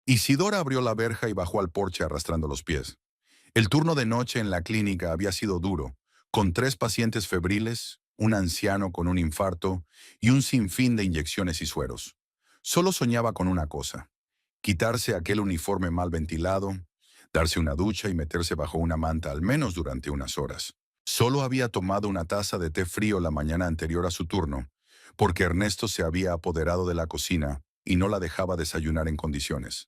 Isidora abrió la verja y bajó al porche arrastrando los pies. El turno de noche en la clínica había sido duro, con 3 pacientes febriles, un anciano con un infarto y un sinfín de inyecciones y sueros. Solo soñaba con una cosa: quitarse aquel uniforme mal ventilado, darse una ducha y meterse bajo una manta al menos durante unas horas. Solo había tomado una taza de té frío la mañana anterior a su turno, porque Ernesto se había apoderado de la cocina y no la dejaba desayunar en condiciones.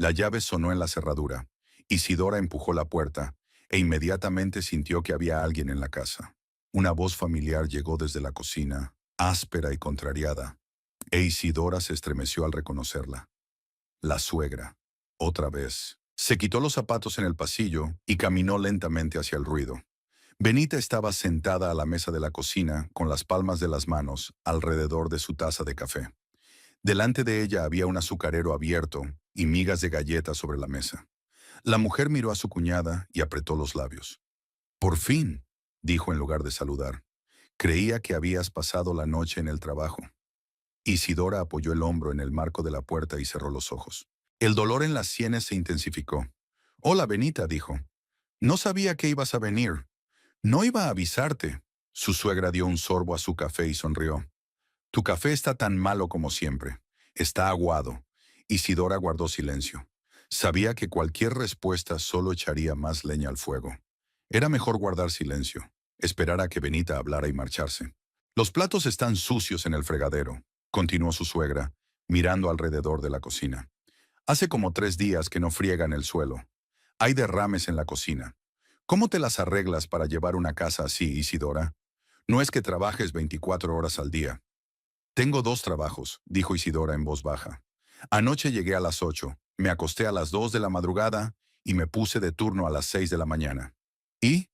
La llave sonó en la cerradura. Isidora empujó la puerta e inmediatamente sintió que había alguien en la casa. Una voz familiar llegó desde la cocina, áspera y contrariada, e Isidora se estremeció al reconocerla. La suegra. Otra vez. Se quitó los zapatos en el pasillo y caminó lentamente hacia el ruido. Benita estaba sentada a la mesa de la cocina con las palmas de las manos alrededor de su taza de café. Delante de ella había un azucarero abierto y migas de galletas sobre la mesa. La mujer miró a su cuñada y apretó los labios. «Por fin», dijo en lugar de saludar. «Creía que habías pasado la noche en el trabajo». Isidora apoyó el hombro en el marco de la puerta y cerró los ojos. El dolor en las sienes se intensificó. «Hola, Benita», dijo. «No sabía que ibas a venir. No iba a avisarte». Su suegra dio un sorbo a su café y sonrió. «Tu café está tan malo como siempre. Está aguado». Isidora guardó silencio. Sabía que cualquier respuesta solo echaría más leña al fuego. Era mejor guardar silencio, esperar a que Benita hablara y marcharse. «Los platos están sucios en el fregadero», continuó su suegra, mirando alrededor de la cocina. «Hace como 3 días que no friegan el suelo. Hay derrames en la cocina. ¿Cómo te las arreglas para llevar una casa así, Isidora? No es que trabajes 24 horas al día». «Tengo 2 trabajos», dijo Isidora en voz baja. «Anoche llegué a las 8, me acosté a las 2 de la madrugada y me puse de turno a las 6 de la mañana». «¿Y?»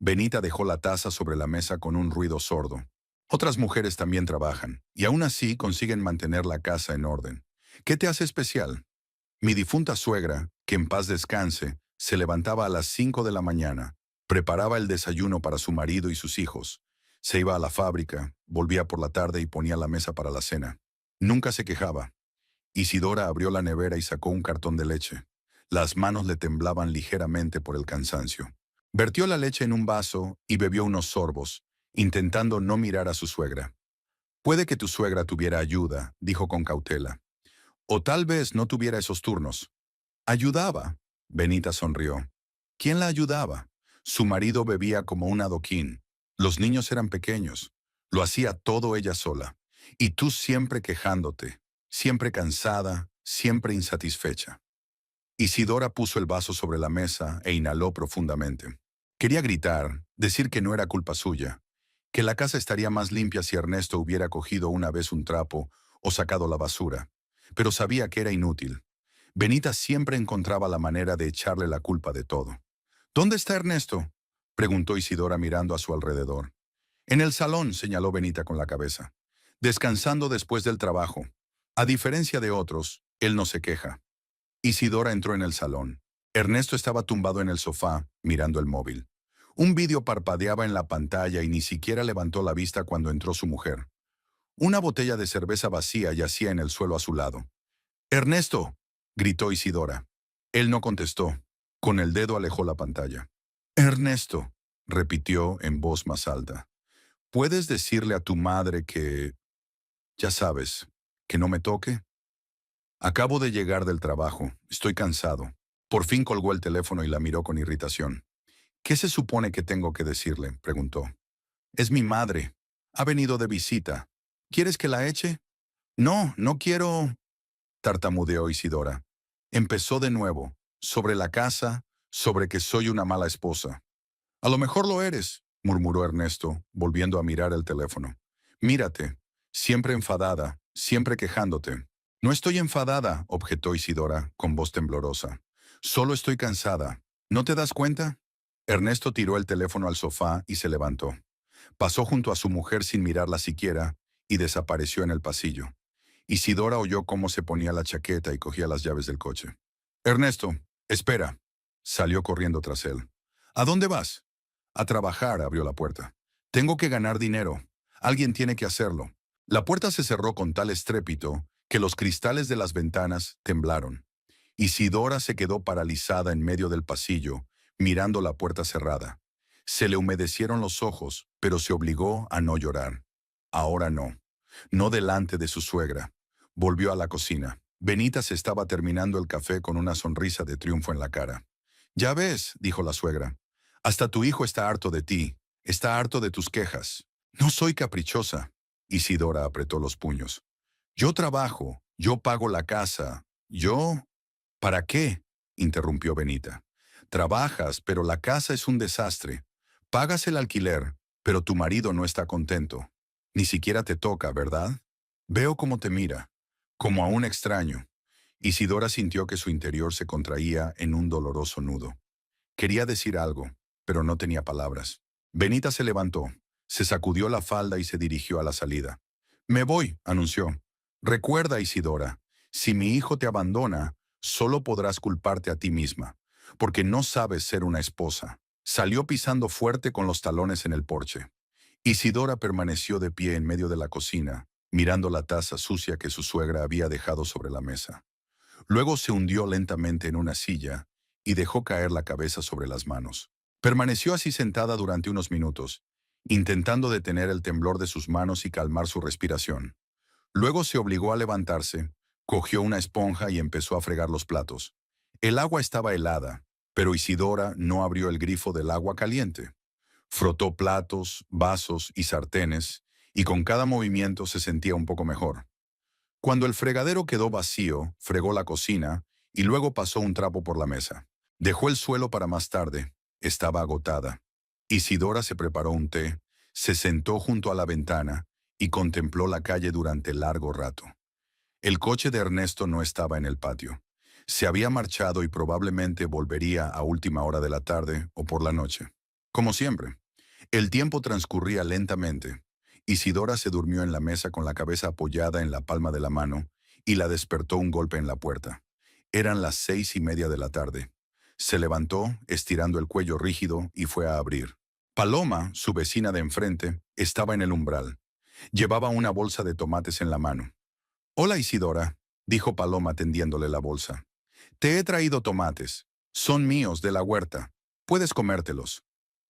Benita dejó la taza sobre la mesa con un ruido sordo. «Otras mujeres también trabajan, y aún así consiguen mantener la casa en orden. ¿Qué te hace especial?» Mi difunta suegra, que en paz descanse, se levantaba a las 5 de la mañana, preparaba el desayuno para su marido y sus hijos, se iba a la fábrica, volvía por la tarde y ponía la mesa para la cena. Nunca se quejaba. Isidora abrió la nevera y sacó un cartón de leche. Las manos le temblaban ligeramente por el cansancio. Vertió la leche en un vaso y bebió unos sorbos, intentando no mirar a su suegra. «Puede que tu suegra tuviera ayuda», dijo con cautela. «O tal vez no tuviera esos turnos». «Ayudaba», Benita sonrió. «¿Quién la ayudaba?» Su marido bebía como un adoquín. Los niños eran pequeños. Lo hacía todo ella sola. Y tú siempre quejándote, siempre cansada, siempre insatisfecha. Isidora puso el vaso sobre la mesa e inhaló profundamente. Quería gritar, decir que no era culpa suya, que la casa estaría más limpia si Ernesto hubiera cogido una vez un trapo o sacado la basura, pero sabía que era inútil. Benita siempre encontraba la manera de echarle la culpa de todo. «¿Dónde está Ernesto?», preguntó Isidora mirando a su alrededor. «En el salón», señaló Benita con la cabeza. «Descansando después del trabajo. A diferencia de otros, él no se queja». Isidora entró en el salón. Ernesto estaba tumbado en el sofá, mirando el móvil. Un vídeo parpadeaba en la pantalla y ni siquiera levantó la vista cuando entró su mujer. Una botella de cerveza vacía yacía en el suelo a su lado. «¡Ernesto!», gritó Isidora. Él no contestó. Con el dedo alejó la pantalla. «Ernesto», repitió en voz más alta. «¿Puedes decirle a tu madre que, ya sabes, que no me toque?» «Acabo de llegar del trabajo. Estoy cansado». Por fin colgó el teléfono y la miró con irritación. «¿Qué se supone que tengo que decirle?», preguntó. «Es mi madre. Ha venido de visita. ¿Quieres que la eche?» «No, no quiero», tartamudeó Isidora. Empezó de nuevo, sobre la casa, sobre que soy una mala esposa. «A lo mejor lo eres», murmuró Ernesto, volviendo a mirar el teléfono. «Mírate, siempre enfadada, siempre quejándote». «No estoy enfadada», objetó Isidora, con voz temblorosa. «Solo estoy cansada. ¿No te das cuenta?» Ernesto tiró el teléfono al sofá y se levantó. Pasó junto a su mujer sin mirarla siquiera y desapareció en el pasillo. Isidora oyó cómo se ponía la chaqueta y cogía las llaves del coche. «Ernesto, espera». Salió corriendo tras él. «¿A dónde vas?» «A trabajar», abrió la puerta. «Tengo que ganar dinero. Alguien tiene que hacerlo». La puerta se cerró con tal estrépito que los cristales de las ventanas temblaron. Isidora se quedó paralizada en medio del pasillo, mirando la puerta cerrada. Se le humedecieron los ojos, pero se obligó a no llorar. Ahora no. No delante de su suegra. Volvió a la cocina. Benita se estaba terminando el café con una sonrisa de triunfo en la cara. «Ya ves», dijo la suegra, «hasta tu hijo está harto de ti, está harto de tus quejas». «No soy caprichosa». Isidora apretó los puños. «Yo trabajo, yo pago la casa, yo...» «¿Para qué?», interrumpió Benita. «Trabajas, pero la casa es un desastre. Pagas el alquiler, pero tu marido no está contento. Ni siquiera te toca, ¿verdad? Veo cómo te mira, como a un extraño». Isidora sintió que su interior se contraía en un doloroso nudo. Quería decir algo, pero no tenía palabras. Benita se levantó, se sacudió la falda y se dirigió a la salida. «Me voy», anunció. «Recuerda, Isidora, si mi hijo te abandona, solo podrás culparte a ti misma, porque no sabes ser una esposa». Salió pisando fuerte con los talones en el porche. Isidora permaneció de pie en medio de la cocina, mirando la taza sucia que su suegra había dejado sobre la mesa. Luego se hundió lentamente en una silla y dejó caer la cabeza sobre las manos. Permaneció así sentada durante unos minutos, intentando detener el temblor de sus manos y calmar su respiración. Luego se obligó a levantarse, cogió una esponja y empezó a fregar los platos. El agua estaba helada, pero Isidora no abrió el grifo del agua caliente. Frotó platos, vasos y sartenes, y con cada movimiento se sentía un poco mejor. Cuando el fregadero quedó vacío, fregó la cocina y luego pasó un trapo por la mesa. Dejó el suelo para más tarde. Estaba agotada. Isidora se preparó un té, se sentó junto a la ventana y contempló la calle durante largo rato. El coche de Ernesto no estaba en el patio. Se había marchado y probablemente volvería a última hora de la tarde o por la noche. Como siempre. El tiempo transcurría lentamente. Isidora se durmió en la mesa con la cabeza apoyada en la palma de la mano y la despertó un golpe en la puerta. Eran las 6:30 de la tarde. Se levantó, estirando el cuello rígido, y fue a abrir. Paloma, su vecina de enfrente, estaba en el umbral. Llevaba una bolsa de tomates en la mano. «Hola, Isidora», dijo Paloma tendiéndole la bolsa. «Te he traído tomates. Son míos, de la huerta. Puedes comértelos».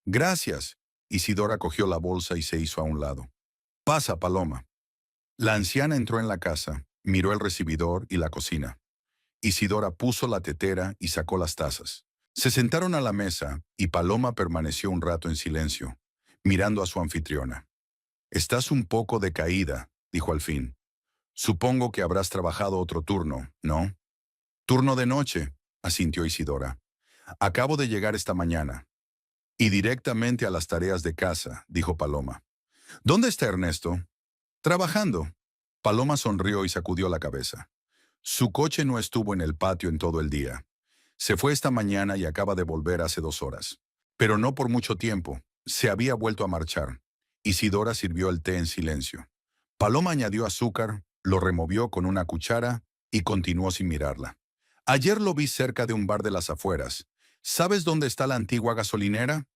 «Gracias». Isidora cogió la bolsa y se hizo a un lado. «Pasa, Paloma». La anciana entró en la casa, miró el recibidor y la cocina. Isidora puso la tetera y sacó las tazas. Se sentaron a la mesa y Paloma permaneció un rato en silencio, mirando a su anfitriona. «Estás un poco decaída», dijo al fin. «Supongo que habrás trabajado otro turno, ¿no?» «Turno de noche», asintió Isidora. «Acabo de llegar esta mañana». «Y directamente a las tareas de casa», dijo Paloma. «¿Dónde está Ernesto?» «Trabajando». Paloma sonrió y sacudió la cabeza. Su coche no estuvo en el patio en todo el día. Se fue esta mañana y acaba de volver hace 2 horas. Pero no por mucho tiempo. Se había vuelto a marchar. Isidora sirvió el té en silencio. Paloma añadió azúcar, lo removió con una cuchara y continuó sin mirarla. «Ayer lo vi cerca de un bar de las afueras. ¿Sabes dónde está la antigua gasolinera?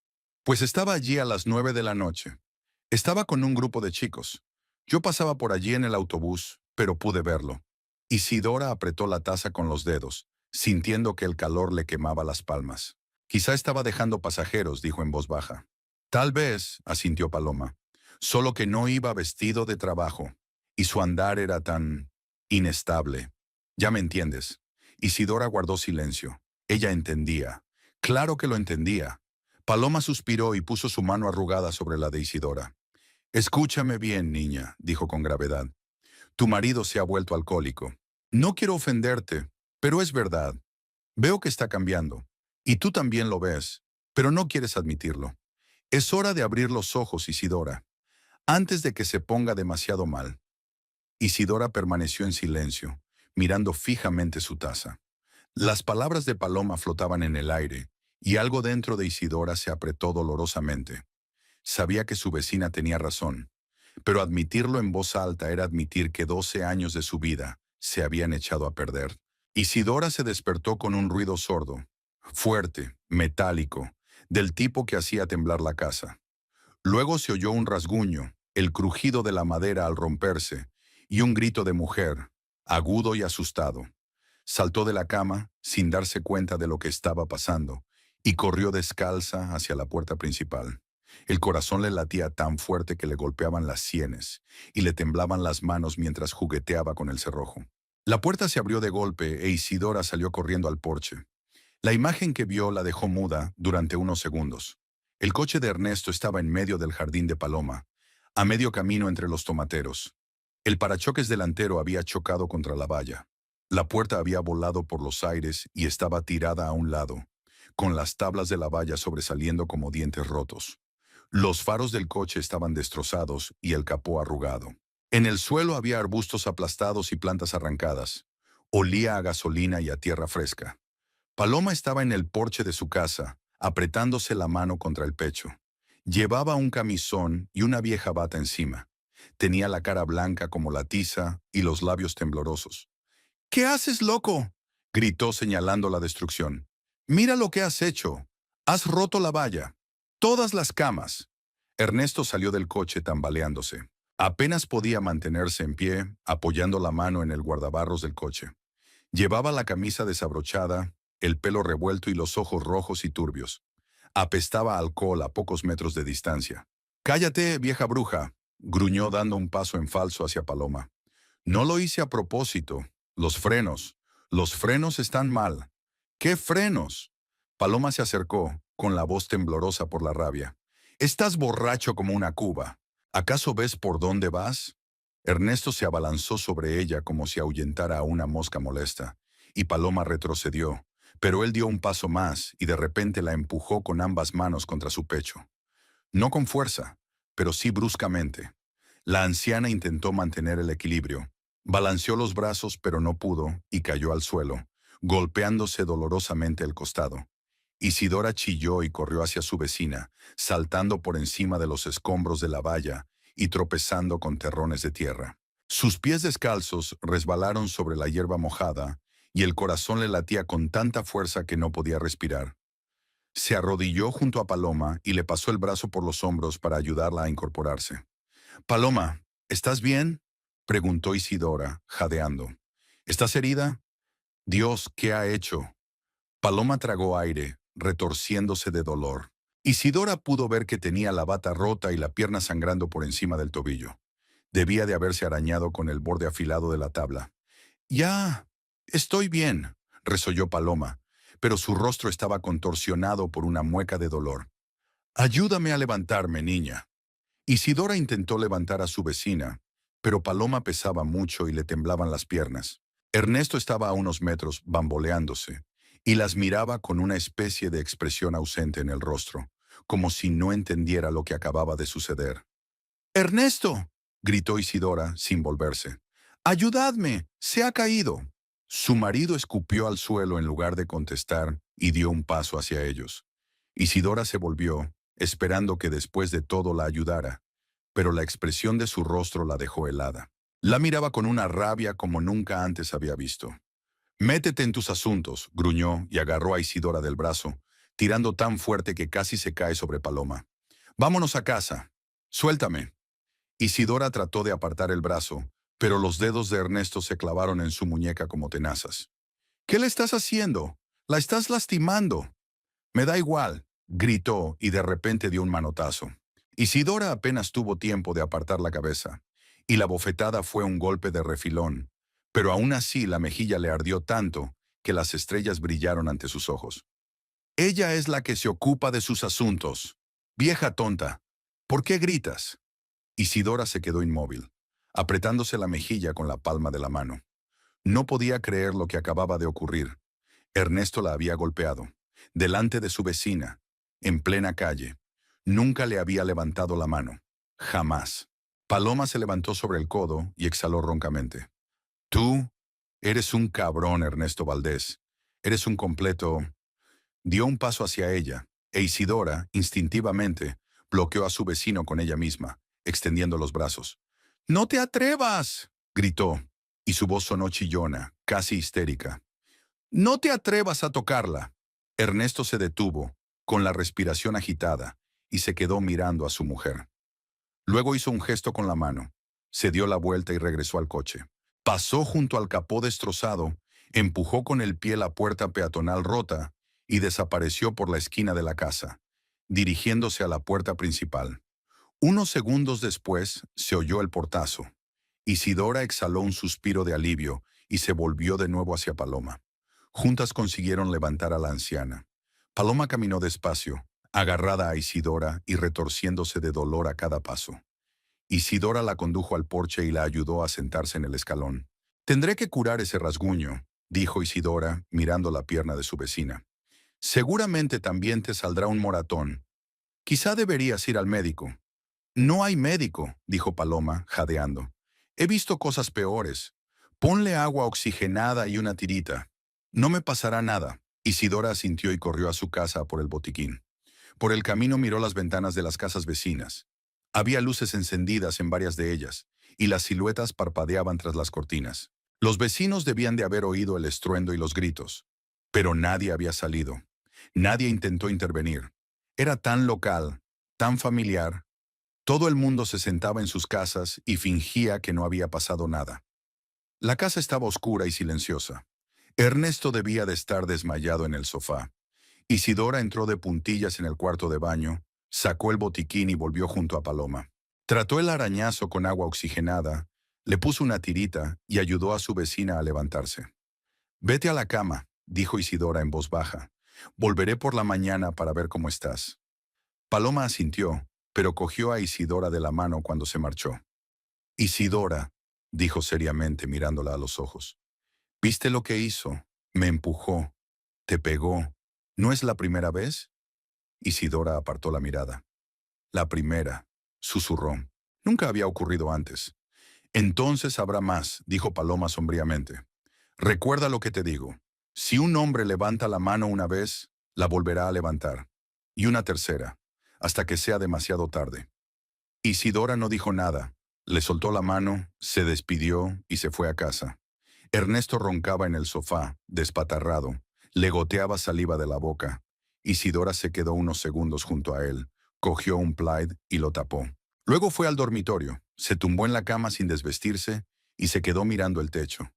Pues estaba allí a las 9 de la noche. Estaba con un grupo de chicos. Yo pasaba por allí en el autobús, pero pude verlo». Isidora apretó la taza con los dedos, sintiendo que el calor le quemaba las palmas. «Quizá estaba dejando pasajeros», dijo en voz baja. «Tal vez», asintió Paloma, «solo que no iba vestido de trabajo, y su andar era tan inestable. Ya me entiendes». Isidora guardó silencio. Ella entendía. Claro que lo entendía. Paloma suspiró y puso su mano arrugada sobre la de Isidora. «Escúchame bien, niña», dijo con gravedad. «Tu marido se ha vuelto alcohólico. No quiero ofenderte, pero es verdad. Veo que está cambiando. Y tú también lo ves, pero no quieres admitirlo. Es hora de abrir los ojos, Isidora, antes de que se ponga demasiado mal». Isidora permaneció en silencio, mirando fijamente su taza. Las palabras de Paloma flotaban en el aire, y algo dentro de Isidora se apretó dolorosamente. Sabía que su vecina tenía razón, pero admitirlo en voz alta era admitir que 12 años de su vida se habían echado a perder. Isidora se despertó con un ruido sordo, fuerte, metálico, del tipo que hacía temblar la casa. Luego se oyó un rasguño, el crujido de la madera al romperse, y un grito de mujer, agudo y asustado. Saltó de la cama sin darse cuenta de lo que estaba pasando y corrió descalza hacia la puerta principal. El corazón le latía tan fuerte que le golpeaban las sienes y le temblaban las manos mientras jugueteaba con el cerrojo. La puerta se abrió de golpe e Isidora salió corriendo al porche. La imagen que vio la dejó muda durante unos segundos. El coche de Ernesto estaba en medio del jardín de Paloma, a medio camino entre los tomateros. El parachoques delantero había chocado contra la valla. La puerta había volado por los aires y estaba tirada a un lado, con las tablas de la valla sobresaliendo como dientes rotos. Los faros del coche estaban destrozados y el capó arrugado. En el suelo había arbustos aplastados y plantas arrancadas. Olía a gasolina y a tierra fresca. Paloma estaba en el porche de su casa, apretándose la mano contra el pecho. Llevaba un camisón y una vieja bata encima. Tenía la cara blanca como la tiza y los labios temblorosos. ¿Qué haces, loco?, gritó señalando la destrucción. Mira lo que has hecho. Has roto la valla. Todas las camas. Ernesto salió del coche tambaleándose. Apenas podía mantenerse en pie, apoyando la mano en el guardabarros del coche. Llevaba la camisa desabrochada, el pelo revuelto y los ojos rojos y turbios. Apestaba a alcohol a pocos metros de distancia. «Cállate, vieja bruja», gruñó dando un paso en falso hacia Paloma. «No lo hice a propósito. Los frenos. Los frenos están mal». «¿Qué frenos?». Paloma se acercó, con la voz temblorosa por la rabia. «Estás borracho como una cuba. ¿Acaso ves por dónde vas?». Ernesto se abalanzó sobre ella como si ahuyentara a una mosca molesta, y Paloma retrocedió, pero él dio un paso más y de repente la empujó con ambas manos contra su pecho. No con fuerza, pero sí bruscamente. La anciana intentó mantener el equilibrio. Balanceó los brazos pero no pudo y cayó al suelo, golpeándose dolorosamente el costado. Isidora chilló y corrió hacia su vecina, saltando por encima de los escombros de la valla y tropezando con terrones de tierra. Sus pies descalzos resbalaron sobre la hierba mojada y el corazón le latía con tanta fuerza que no podía respirar. Se arrodilló junto a Paloma y le pasó el brazo por los hombros para ayudarla a incorporarse. «Paloma, ¿estás bien?», preguntó Isidora, jadeando. «¿Estás herida?». «Dios, ¿qué ha hecho?». Paloma tragó aire, retorciéndose de dolor. Isidora pudo ver que tenía la bata rota y la pierna sangrando por encima del tobillo. Debía de haberse arañado con el borde afilado de la tabla. «Ya, estoy bien», resolló Paloma, pero su rostro estaba contorsionado por una mueca de dolor. «Ayúdame a levantarme, niña». Isidora intentó levantar a su vecina, pero Paloma pesaba mucho y le temblaban las piernas. Ernesto estaba a unos metros, bamboleándose, y las miraba con una especie de expresión ausente en el rostro, como si no entendiera lo que acababa de suceder. «¡Ernesto!», gritó Isidora, sin volverse. «¡Ayudadme! ¡Se ha caído!». Su marido escupió al suelo en lugar de contestar y dio un paso hacia ellos. Isidora se volvió, esperando que después de todo la ayudara, pero la expresión de su rostro la dejó helada. La miraba con una rabia como nunca antes había visto. «Métete en tus asuntos», gruñó y agarró a Isidora del brazo, tirando tan fuerte que casi se cae sobre Paloma. «Vámonos a casa. Suéltame». Isidora trató de apartar el brazo, pero los dedos de Ernesto se clavaron en su muñeca como tenazas. «¿Qué le estás haciendo? La estás lastimando». «Me da igual», gritó y de repente dio un manotazo. Isidora apenas tuvo tiempo de apartar la cabeza, y la bofetada fue un golpe de refilón, pero aún así la mejilla le ardió tanto que las estrellas brillaron ante sus ojos. «Ella es la que se ocupa de sus asuntos. Vieja tonta, ¿por qué gritas?». Isidora se quedó inmóvil, apretándose la mejilla con la palma de la mano. No podía creer lo que acababa de ocurrir. Ernesto la había golpeado, delante de su vecina, en plena calle. Nunca le había levantado la mano. Jamás. Paloma se levantó sobre el codo y exhaló roncamente. «Tú eres un cabrón, Ernesto Valdés. Eres un completo...». Dio un paso hacia ella, e Isidora, instintivamente, bloqueó a su vecino con ella misma, extendiendo los brazos. «¡No te atrevas!», gritó, y su voz sonó chillona, casi histérica. «¡No te atrevas a tocarla!». Ernesto se detuvo, con la respiración agitada, y se quedó mirando a su mujer. Luego hizo un gesto con la mano, se dio la vuelta y regresó al coche. Pasó junto al capó destrozado, Empujó con el pie la puerta peatonal rota y desapareció por la esquina de la casa, dirigiéndose a la puerta principal. Unos segundos después se oyó el portazo. Isidora exhaló un suspiro de alivio y se volvió de nuevo hacia Paloma. Juntas consiguieron levantar a la anciana. Paloma caminó despacio, agarrada a Isidora y retorciéndose de dolor a cada paso. Isidora la condujo al porche y la ayudó a sentarse en el escalón. «Tendré que curar ese rasguño», dijo Isidora, mirando la pierna de su vecina. «Seguramente también te saldrá un moratón. Quizá deberías ir al médico». «No hay médico», dijo Paloma, jadeando. «He visto cosas peores. Ponle agua oxigenada y una tirita. No me pasará nada». Isidora asintió y corrió a su casa por el botiquín. Por el camino miró las ventanas de las casas vecinas. Había luces encendidas en varias de ellas, y las siluetas parpadeaban tras las cortinas. Los vecinos debían de haber oído el estruendo y los gritos, pero nadie había salido. Nadie intentó intervenir. Era tan local, tan familiar. Todo el mundo se sentaba en sus casas y fingía que no había pasado nada. La casa estaba oscura y silenciosa. Ernesto debía de estar desmayado en el sofá. Isidora entró de puntillas en el cuarto de baño, sacó el botiquín y volvió junto a Paloma. Trató el arañazo con agua oxigenada, le puso una tirita y ayudó a su vecina a levantarse. «Vete a la cama», dijo Isidora en voz baja. «Volveré por la mañana para ver cómo estás». Paloma asintió, pero cogió a Isidora de la mano cuando se marchó. «Isidora», dijo seriamente mirándola a los ojos. «¿Viste lo que hizo? Me empujó. Te pegó. ¿No es la primera vez?» Isidora apartó la mirada. «La primera», susurró. «Nunca había ocurrido antes». «Entonces habrá más», dijo Paloma sombríamente. «Recuerda lo que te digo. Si un hombre levanta la mano una vez, la volverá a levantar. Y una tercera, hasta que sea demasiado tarde». Isidora no dijo nada. Le soltó la mano, se despidió y se fue a casa. Ernesto roncaba en el sofá, despatarrado. Le goteaba saliva de la boca. Isidora se quedó unos segundos junto a él, cogió un plaid y lo tapó. Luego fue al dormitorio, se tumbó en la cama sin desvestirse y se quedó mirando el techo.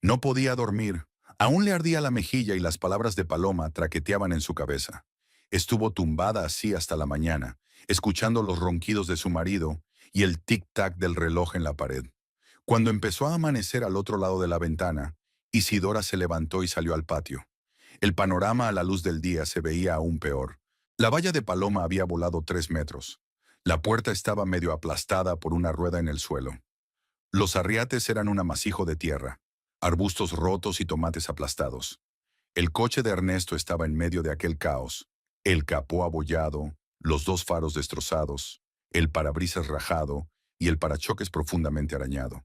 No podía dormir. Aún le ardía la mejilla y las palabras de Paloma traqueteaban en su cabeza. Estuvo tumbada así hasta la mañana, escuchando los ronquidos de su marido y el tic-tac del reloj en la pared. Cuando empezó a amanecer al otro lado de la ventana, Isidora se levantó y salió al patio. El panorama a la luz del día se veía aún peor. La valla de Paloma había volado 3 metros. La puerta estaba medio aplastada por una rueda en el suelo. Los arriates eran un amasijo de tierra, arbustos rotos y tomates aplastados. El coche de Ernesto estaba en medio de aquel caos. El capó abollado, los 2 faros destrozados, el parabrisas rajado y el parachoques profundamente arañado.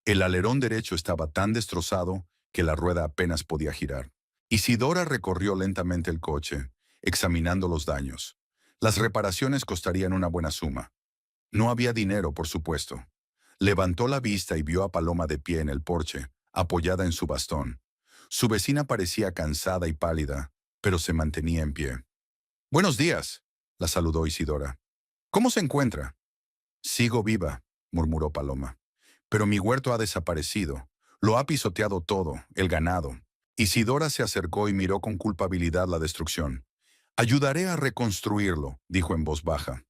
El alerón derecho estaba tan destrozado que la rueda apenas podía girar. Isidora recorrió lentamente el coche, examinando los daños. Las reparaciones costarían una buena suma. No había dinero, por supuesto. Levantó la vista y vio a Paloma de pie en el porche, apoyada en su bastón. Su vecina parecía cansada y pálida, pero se mantenía en pie. «Buenos días», la saludó Isidora. «¿Cómo se encuentra?» «Sigo viva», murmuró Paloma. «Pero mi huerto ha desaparecido. Lo ha pisoteado todo, el ganado». Isidora se acercó y miró con culpabilidad la destrucción. «Ayudaré a reconstruirlo», dijo en voz baja.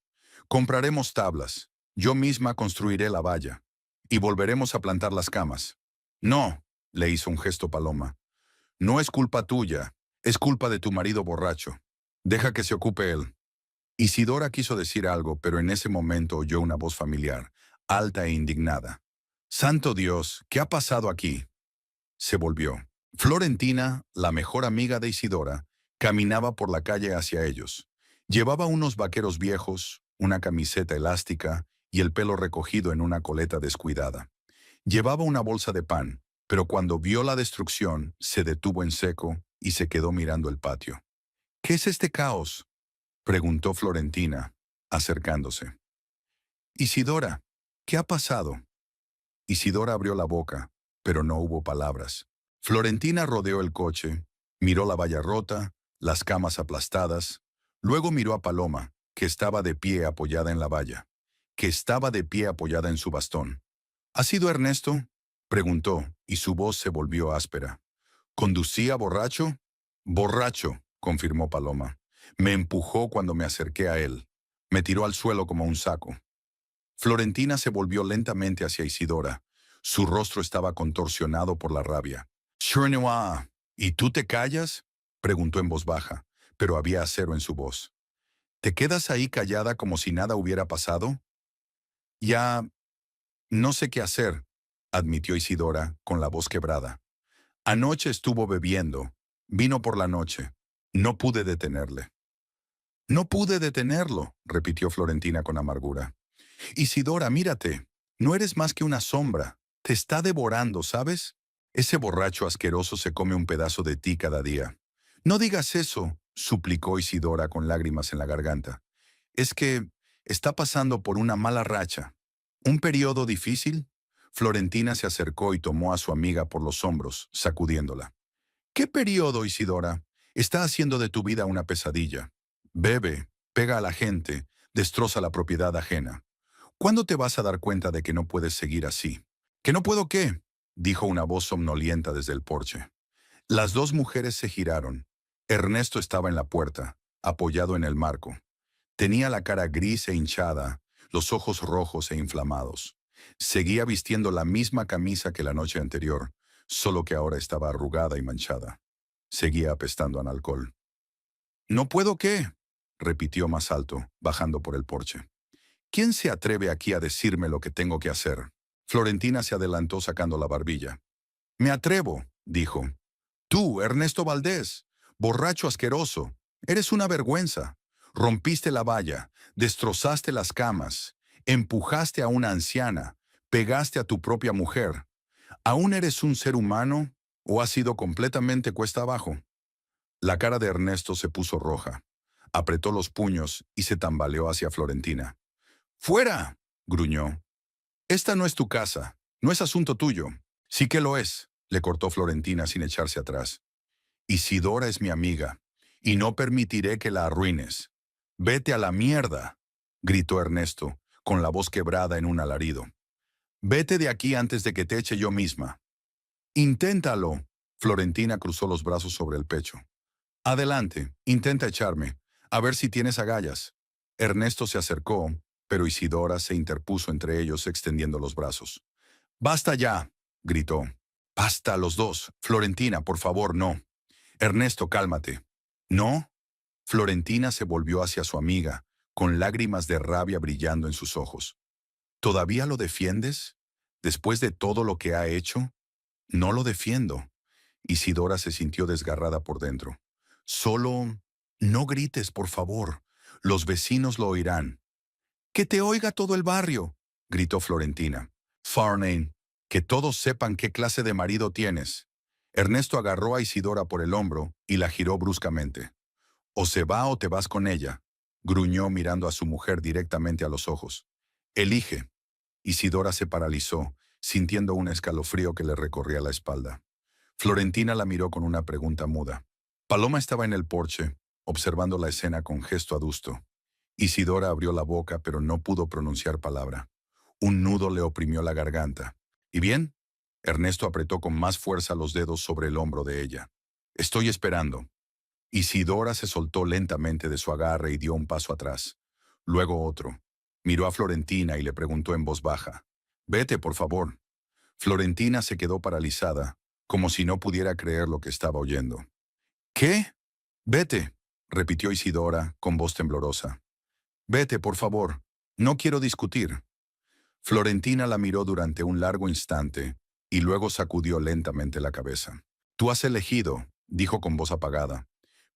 «Compraremos tablas. Yo misma construiré la valla. Y volveremos a plantar las camas». «No», le hizo un gesto Paloma. «No es culpa tuya. Es culpa de tu marido borracho. Deja que se ocupe él». Isidora quiso decir algo, pero en ese momento oyó una voz familiar, alta e indignada. «¡Santo Dios! ¿Qué ha pasado aquí?» Se volvió. Florentina, la mejor amiga de Isidora, caminaba por la calle hacia ellos. Llevaba unos vaqueros viejos, una camiseta elástica y el pelo recogido en una coleta descuidada. Llevaba una bolsa de pan, pero cuando vio la destrucción, se detuvo en seco y se quedó mirando el patio. «¿Qué es este caos?», preguntó Florentina, acercándose. «Isidora, ¿qué ha pasado?». Isidora abrió la boca, pero no hubo palabras. Florentina rodeó el coche, miró la valla rota, las camas aplastadas, luego miró a Paloma, que estaba de pie apoyada en la valla, que estaba de pie apoyada en su bastón. «¿Ha sido Ernesto?», preguntó, y su voz se volvió áspera. ¿Conducía borracho? Borracho, confirmó Paloma. Me empujó cuando me acerqué a él. Me tiró al suelo como un saco. Florentina se volvió lentamente hacia Isidora. Su rostro estaba contorsionado por la rabia. «Chernua, ¿y tú te callas?», preguntó en voz baja, pero había acero en su voz. «¿Te quedas ahí callada como si nada hubiera pasado?». «Ya no sé qué hacer», admitió Isidora con la voz quebrada. «Anoche estuvo bebiendo. Vino por la noche. No pude detenerle». «No pude detenerlo», repitió Florentina con amargura. «Isidora, mírate. No eres más que una sombra. Te está devorando, ¿sabes? Ese borracho asqueroso se come un pedazo de ti cada día». «No digas eso», suplicó Isidora con lágrimas en la garganta. «Es que está pasando por una mala racha. ¿Un periodo difícil?». Florentina se acercó y tomó a su amiga por los hombros, sacudiéndola. «¿Qué periodo, Isidora? Está haciendo de tu vida una pesadilla. Bebe, pega a la gente, destroza la propiedad ajena. ¿Cuándo te vas a dar cuenta de que no puedes seguir así?». «¿Que no puedo qué?», dijo una voz somnolienta desde el porche. Las dos mujeres se giraron. Ernesto estaba en la puerta, apoyado en el marco. Tenía la cara gris e hinchada, los ojos rojos e inflamados. Seguía vistiendo la misma camisa que la noche anterior, solo que ahora estaba arrugada y manchada. Seguía apestando a alcohol. «¿No puedo qué?», repitió más alto, bajando por el porche. «¿Quién se atreve aquí a decirme lo que tengo que hacer?». Florentina se adelantó sacando la barbilla. «Me atrevo», dijo. «Tú, Ernesto Valdés, borracho asqueroso, eres una vergüenza. Rompiste la valla, destrozaste las camas, empujaste a una anciana, pegaste a tu propia mujer. ¿Aún eres un ser humano o has sido completamente cuesta abajo?». La cara de Ernesto se puso roja. Apretó los puños y se tambaleó hacia Florentina. «¡Fuera!», gruñó. «Esta no es tu casa, no es asunto tuyo». «Sí que lo es», le cortó Florentina sin echarse atrás. «Isidora es mi amiga, y no permitiré que la arruines». «Vete a la mierda», gritó Ernesto, con la voz quebrada en un alarido. «Vete de aquí antes de que te eche yo misma». «Inténtalo». Florentina cruzó los brazos sobre el pecho. «Adelante, intenta echarme, a ver si tienes agallas». Ernesto se acercó, pero Isidora se interpuso entre ellos extendiendo los brazos. «Basta ya», gritó. «Basta los dos. Florentina, por favor, no». «Ernesto, cálmate». «¿No?». Florentina se volvió hacia su amiga, con lágrimas de rabia brillando en sus ojos. «¿Todavía lo defiendes? ¿Después de todo lo que ha hecho?». «No lo defiendo». Isidora se sintió desgarrada por dentro. «Solo no grites, por favor. Los vecinos lo oirán». «Que te oiga todo el barrio», gritó Florentina. «Farnane, que todos sepan qué clase de marido tienes». Ernesto agarró a Isidora por el hombro y la giró bruscamente. «O se va o te vas con ella», gruñó mirando a su mujer directamente a los ojos. «Elige». Isidora se paralizó, sintiendo un escalofrío que le recorría la espalda. Florentina la miró con una pregunta muda. Paloma estaba en el porche, observando la escena con gesto adusto. Isidora abrió la boca, pero no pudo pronunciar palabra. Un nudo le oprimió la garganta. «¿Y bien?». Ernesto apretó con más fuerza los dedos sobre el hombro de ella. «Estoy esperando». Isidora se soltó lentamente de su agarre y dio un paso atrás. Luego otro. Miró a Florentina y le preguntó en voz baja. «Vete, por favor». Florentina se quedó paralizada, como si no pudiera creer lo que estaba oyendo. «¿Qué?». «Vete», repitió Isidora con voz temblorosa. «Vete, por favor. No quiero discutir». Florentina la miró durante un largo instante y luego sacudió lentamente la cabeza. «Tú has elegido», dijo con voz apagada.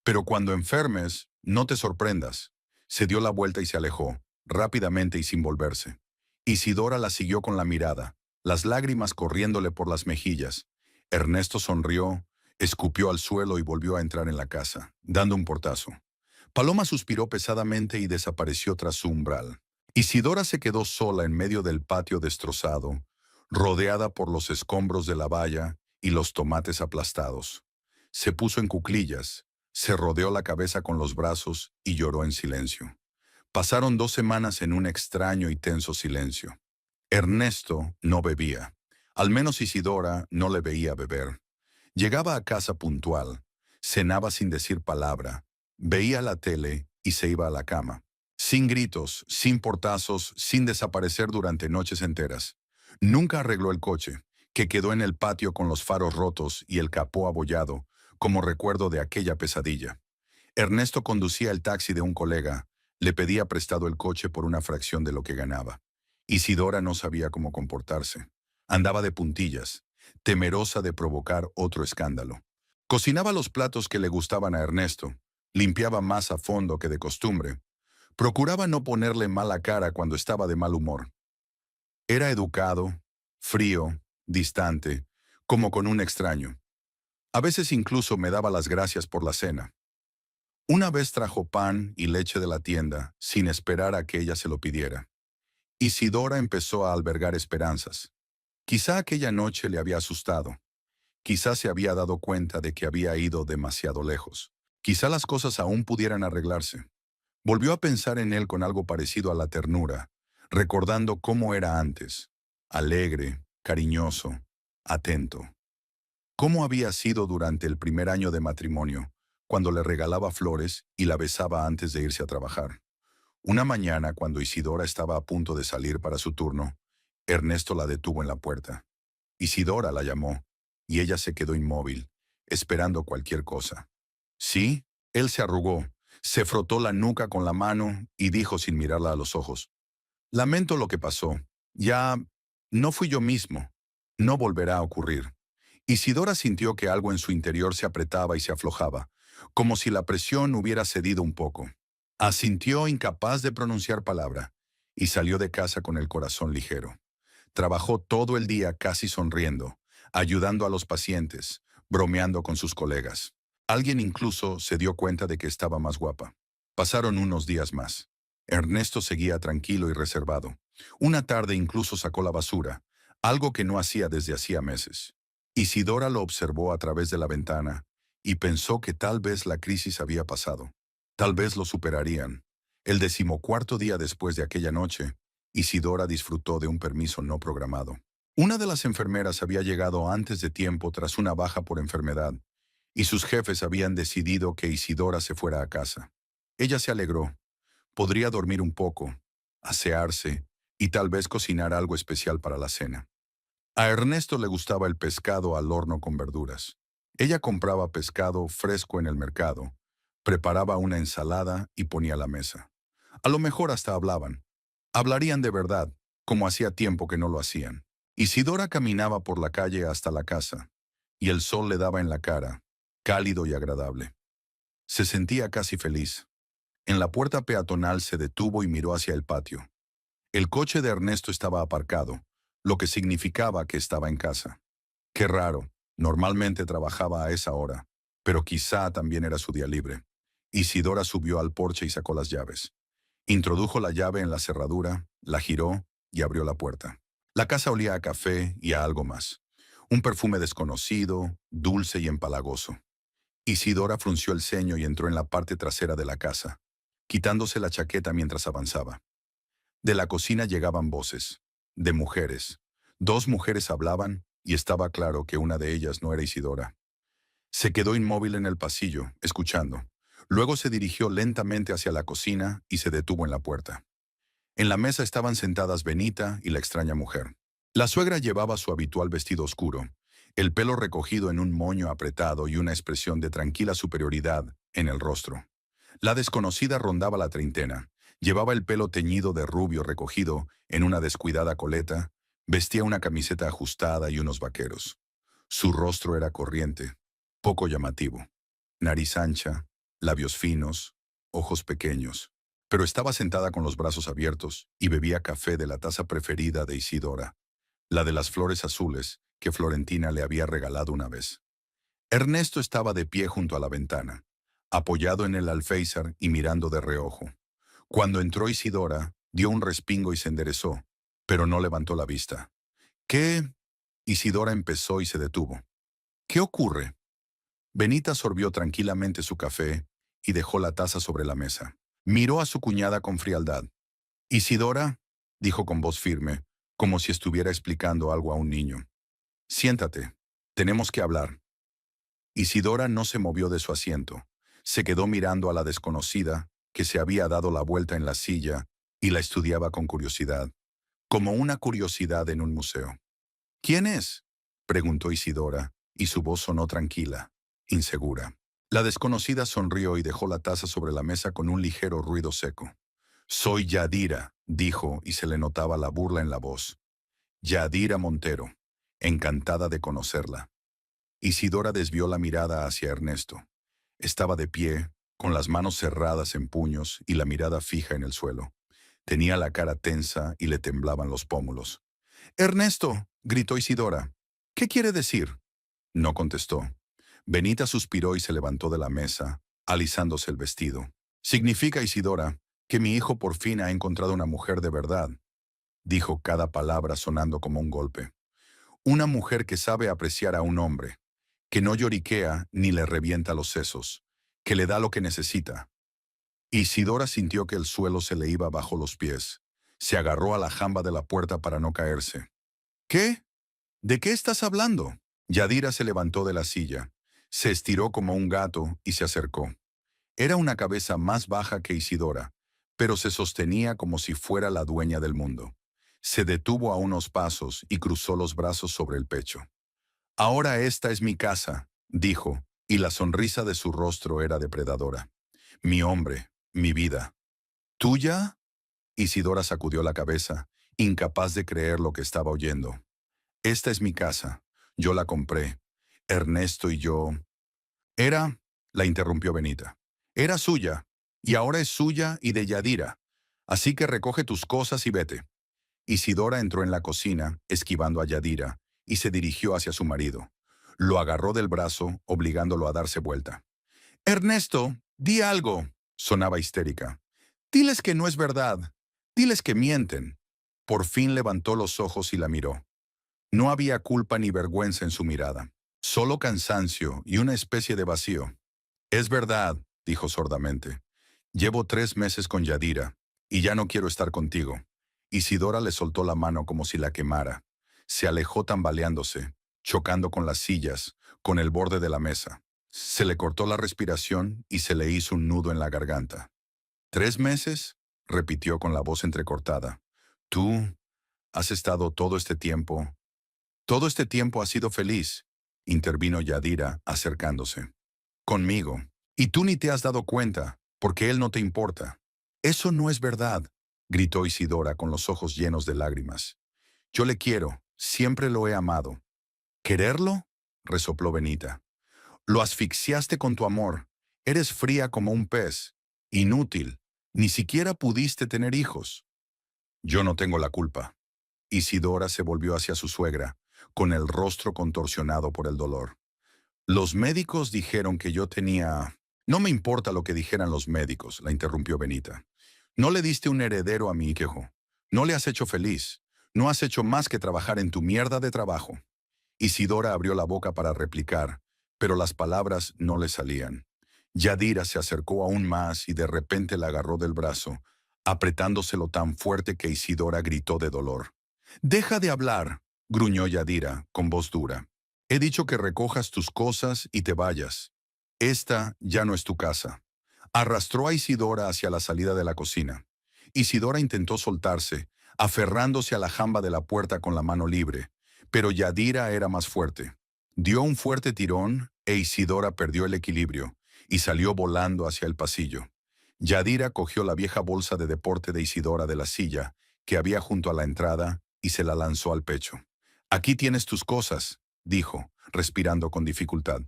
«Pero cuando enfermes, no te sorprendas». Se dio la vuelta y se alejó, rápidamente y sin volverse. Isidora la siguió con la mirada, las lágrimas corriéndole por las mejillas. Ernesto sonrió, escupió al suelo y volvió a entrar en la casa, dando un portazo. Paloma suspiró pesadamente y desapareció tras su umbral. Isidora se quedó sola en medio del patio destrozado, rodeada por los escombros de la valla y los tomates aplastados. Se puso en cuclillas, se rodeó la cabeza con los brazos y lloró en silencio. Pasaron 2 semanas en un extraño y tenso silencio. Ernesto no bebía. Al menos Isidora no le veía beber. Llegaba a casa puntual, cenaba sin decir palabra, veía la tele y se iba a la cama. Sin gritos, sin portazos, sin desaparecer durante noches enteras. Nunca arregló el coche, que quedó en el patio con los faros rotos y el capó abollado, como recuerdo de aquella pesadilla. Ernesto conducía el taxi de un colega, le pedía prestado el coche por una fracción de lo que ganaba. Isidora no sabía cómo comportarse. Andaba de puntillas, temerosa de provocar otro escándalo. Cocinaba los platos que le gustaban a Ernesto, limpiaba más a fondo que de costumbre. Procuraba no ponerle mala cara cuando estaba de mal humor. Era educado, frío, distante, como con un extraño. A veces incluso me daba las gracias por la cena. Una vez trajo pan y leche de la tienda, sin esperar a que ella se lo pidiera. Isidora empezó a albergar esperanzas. Quizá aquella noche le había asustado. Quizá se había dado cuenta de que había ido demasiado lejos. Quizá las cosas aún pudieran arreglarse. Volvió a pensar en él con algo parecido a la ternura, recordando cómo era antes, alegre, cariñoso, atento. Cómo había sido durante el primer año de matrimonio, cuando le regalaba flores y la besaba antes de irse a trabajar. Una mañana, cuando Isidora estaba a punto de salir para su turno, Ernesto la detuvo en la puerta. Isidora la llamó, y ella se quedó inmóvil, esperando cualquier cosa. Sí, él se arrugó, se frotó la nuca con la mano y dijo sin mirarla a los ojos: Lamento lo que pasó. Ya no fui yo mismo. No volverá a ocurrir. Isidora sintió que algo en su interior se apretaba y se aflojaba, como si la presión hubiera cedido un poco. Asintió incapaz de pronunciar palabra, y salió de casa con el corazón ligero. Trabajó todo el día casi sonriendo, ayudando a los pacientes, bromeando con sus colegas. Alguien incluso se dio cuenta de que estaba más guapa. Pasaron unos días más. Ernesto seguía tranquilo y reservado. Una tarde incluso sacó la basura, algo que no hacía desde hacía meses. Isidora lo observó a través de la ventana y pensó que tal vez la crisis había pasado. Tal vez lo superarían. El 14º día después de aquella noche, Isidora disfrutó de un permiso no programado. Una de las enfermeras había llegado antes de tiempo tras una baja por enfermedad, y sus jefes habían decidido que Isidora se fuera a casa. Ella se alegró. Podría dormir un poco, asearse y tal vez cocinar algo especial para la cena. A Ernesto le gustaba el pescado al horno con verduras. Ella compraba pescado fresco en el mercado, preparaba una ensalada y ponía la mesa. A lo mejor hasta hablaban. Hablarían de verdad, como hacía tiempo que no lo hacían. Isidora caminaba por la calle hasta la casa, y el sol le daba en la cara, cálido y agradable. Se sentía casi feliz. En la puerta peatonal se detuvo y miró hacia el patio. El coche de Ernesto estaba aparcado, lo que significaba que estaba en casa. Qué raro, normalmente trabajaba a esa hora, pero quizá también era su día libre. Isidora subió al porche y sacó las llaves. Introdujo la llave en la cerradura, la giró y abrió la puerta. La casa olía a café y a algo más. Un perfume desconocido, dulce y empalagoso. Isidora frunció el ceño y entró en la parte trasera de la casa, quitándose la chaqueta mientras avanzaba. De la cocina llegaban voces, de mujeres. Dos mujeres hablaban y estaba claro que una de ellas no era Isidora. Se quedó inmóvil en el pasillo, escuchando. Luego se dirigió lentamente hacia la cocina y se detuvo en la puerta. En la mesa estaban sentadas Benita y la extraña mujer. La suegra llevaba su habitual vestido oscuro, el pelo recogido en un moño apretado y una expresión de tranquila superioridad en el rostro. La desconocida rondaba la treintena. Llevaba el pelo teñido de rubio recogido en una descuidada coleta, vestía una camiseta ajustada y unos vaqueros. Su rostro era corriente, poco llamativo. Nariz ancha, labios finos, ojos pequeños. Pero estaba sentada con los brazos abiertos y bebía café de la taza preferida de Isidora, la de las flores azules que Florentina le había regalado una vez. Ernesto estaba de pie junto a la ventana, apoyado en el alféizar y mirando de reojo. Cuando entró Isidora, dio un respingo y se enderezó, pero no levantó la vista. ¿Qué? Isidora empezó y se detuvo. ¿Qué ocurre? Benita sorbió tranquilamente su café y dejó la taza sobre la mesa. Miró a su cuñada con frialdad. Isidora, dijo con voz firme, como si estuviera explicando algo a un niño. Siéntate. Tenemos que hablar. Isidora no se movió de su asiento. Se quedó mirando a la desconocida, que se había dado la vuelta en la silla, y la estudiaba con curiosidad, como una curiosidad en un museo. ¿Quién es?, preguntó Isidora, y su voz sonó tranquila, insegura. La desconocida sonrió y dejó la taza sobre la mesa con un ligero ruido seco. «Soy Yadira», dijo, y se le notaba la burla en la voz. «Yadira Montero. Encantada de conocerla». Isidora desvió la mirada hacia Ernesto. Estaba de pie, con las manos cerradas en puños y la mirada fija en el suelo. Tenía la cara tensa y le temblaban los pómulos. «Ernesto», gritó Isidora. «¿Qué quiere decir?». No contestó. Benita suspiró y se levantó de la mesa, alisándose el vestido. «Significa, Isidora, que mi hijo por fin ha encontrado una mujer de verdad», dijo, cada palabra sonando como un golpe. «Una mujer que sabe apreciar a un hombre, que no lloriquea ni le revienta los sesos, que le da lo que necesita». Isidora sintió que el suelo se le iba bajo los pies. Se agarró a la jamba de la puerta para no caerse. «¿Qué? ¿De qué estás hablando?». Yadira se levantó de la silla, se estiró como un gato y se acercó. Era una cabeza más baja que Isidora, pero se sostenía como si fuera la dueña del mundo. Se detuvo a unos pasos y cruzó los brazos sobre el pecho. «Ahora esta es mi casa», dijo, y la sonrisa de su rostro era depredadora. «Mi hombre, mi vida». «¿Tuya?». Isidora sacudió la cabeza, incapaz de creer lo que estaba oyendo. «Esta es mi casa. Yo la compré. Ernesto y yo». «Era», la interrumpió Benita. «Era suya, y ahora es suya y de Yadira. Así que recoge tus cosas y vete». Isidora entró en la cocina, esquivando a Yadira, y se dirigió hacia su marido. Lo agarró del brazo, obligándolo a darse vuelta. «Ernesto, di algo», sonaba histérica. «Diles que no es verdad. Diles que mienten». Por fin levantó los ojos y la miró. No había culpa ni vergüenza en su mirada, solo cansancio y una especie de vacío. «Es verdad», dijo sordamente. «Llevo 3 meses con Yadira, y ya no quiero estar contigo». Isidora le soltó la mano como si la quemara. Se alejó tambaleándose, chocando con las sillas, con el borde de la mesa. Se le cortó la respiración y se le hizo un nudo en la garganta. «¿3 meses?», repitió con la voz entrecortada. «¿Tú has estado todo este tiempo? Todo este tiempo has sido feliz», intervino Yadira, acercándose. «Conmigo. Y tú ni te has dado cuenta, porque él no te importa». «Eso no es verdad», gritó Isidora con los ojos llenos de lágrimas. «Yo le quiero, siempre lo he amado». «¿Quererlo?», resopló Benita. «Lo asfixiaste con tu amor. Eres fría como un pez. Inútil. Ni siquiera pudiste tener hijos». «Yo no tengo la culpa». Isidora se volvió hacia su suegra, con el rostro contorsionado por el dolor. «Los médicos dijeron que yo tenía...». «No me importa lo que dijeran los médicos», la interrumpió Benita. «No le diste un heredero a mi hijo. No le has hecho feliz. No has hecho más que trabajar en tu mierda de trabajo». Isidora abrió la boca para replicar, pero las palabras no le salían. Yadira se acercó aún más y de repente la agarró del brazo, apretándoselo tan fuerte que Isidora gritó de dolor. «Deja de hablar», gruñó Yadira, con voz dura. «He dicho que recojas tus cosas y te vayas. Esta ya no es tu casa». Arrastró a Isidora hacia la salida de la cocina. Isidora intentó soltarse, aferrándose a la jamba de la puerta con la mano libre, pero Yadira era más fuerte. Dio un fuerte tirón e Isidora perdió el equilibrio y salió volando hacia el pasillo. Yadira cogió la vieja bolsa de deporte de Isidora de la silla, que había junto a la entrada, y se la lanzó al pecho. «Aquí tienes tus cosas», dijo, respirando con dificultad.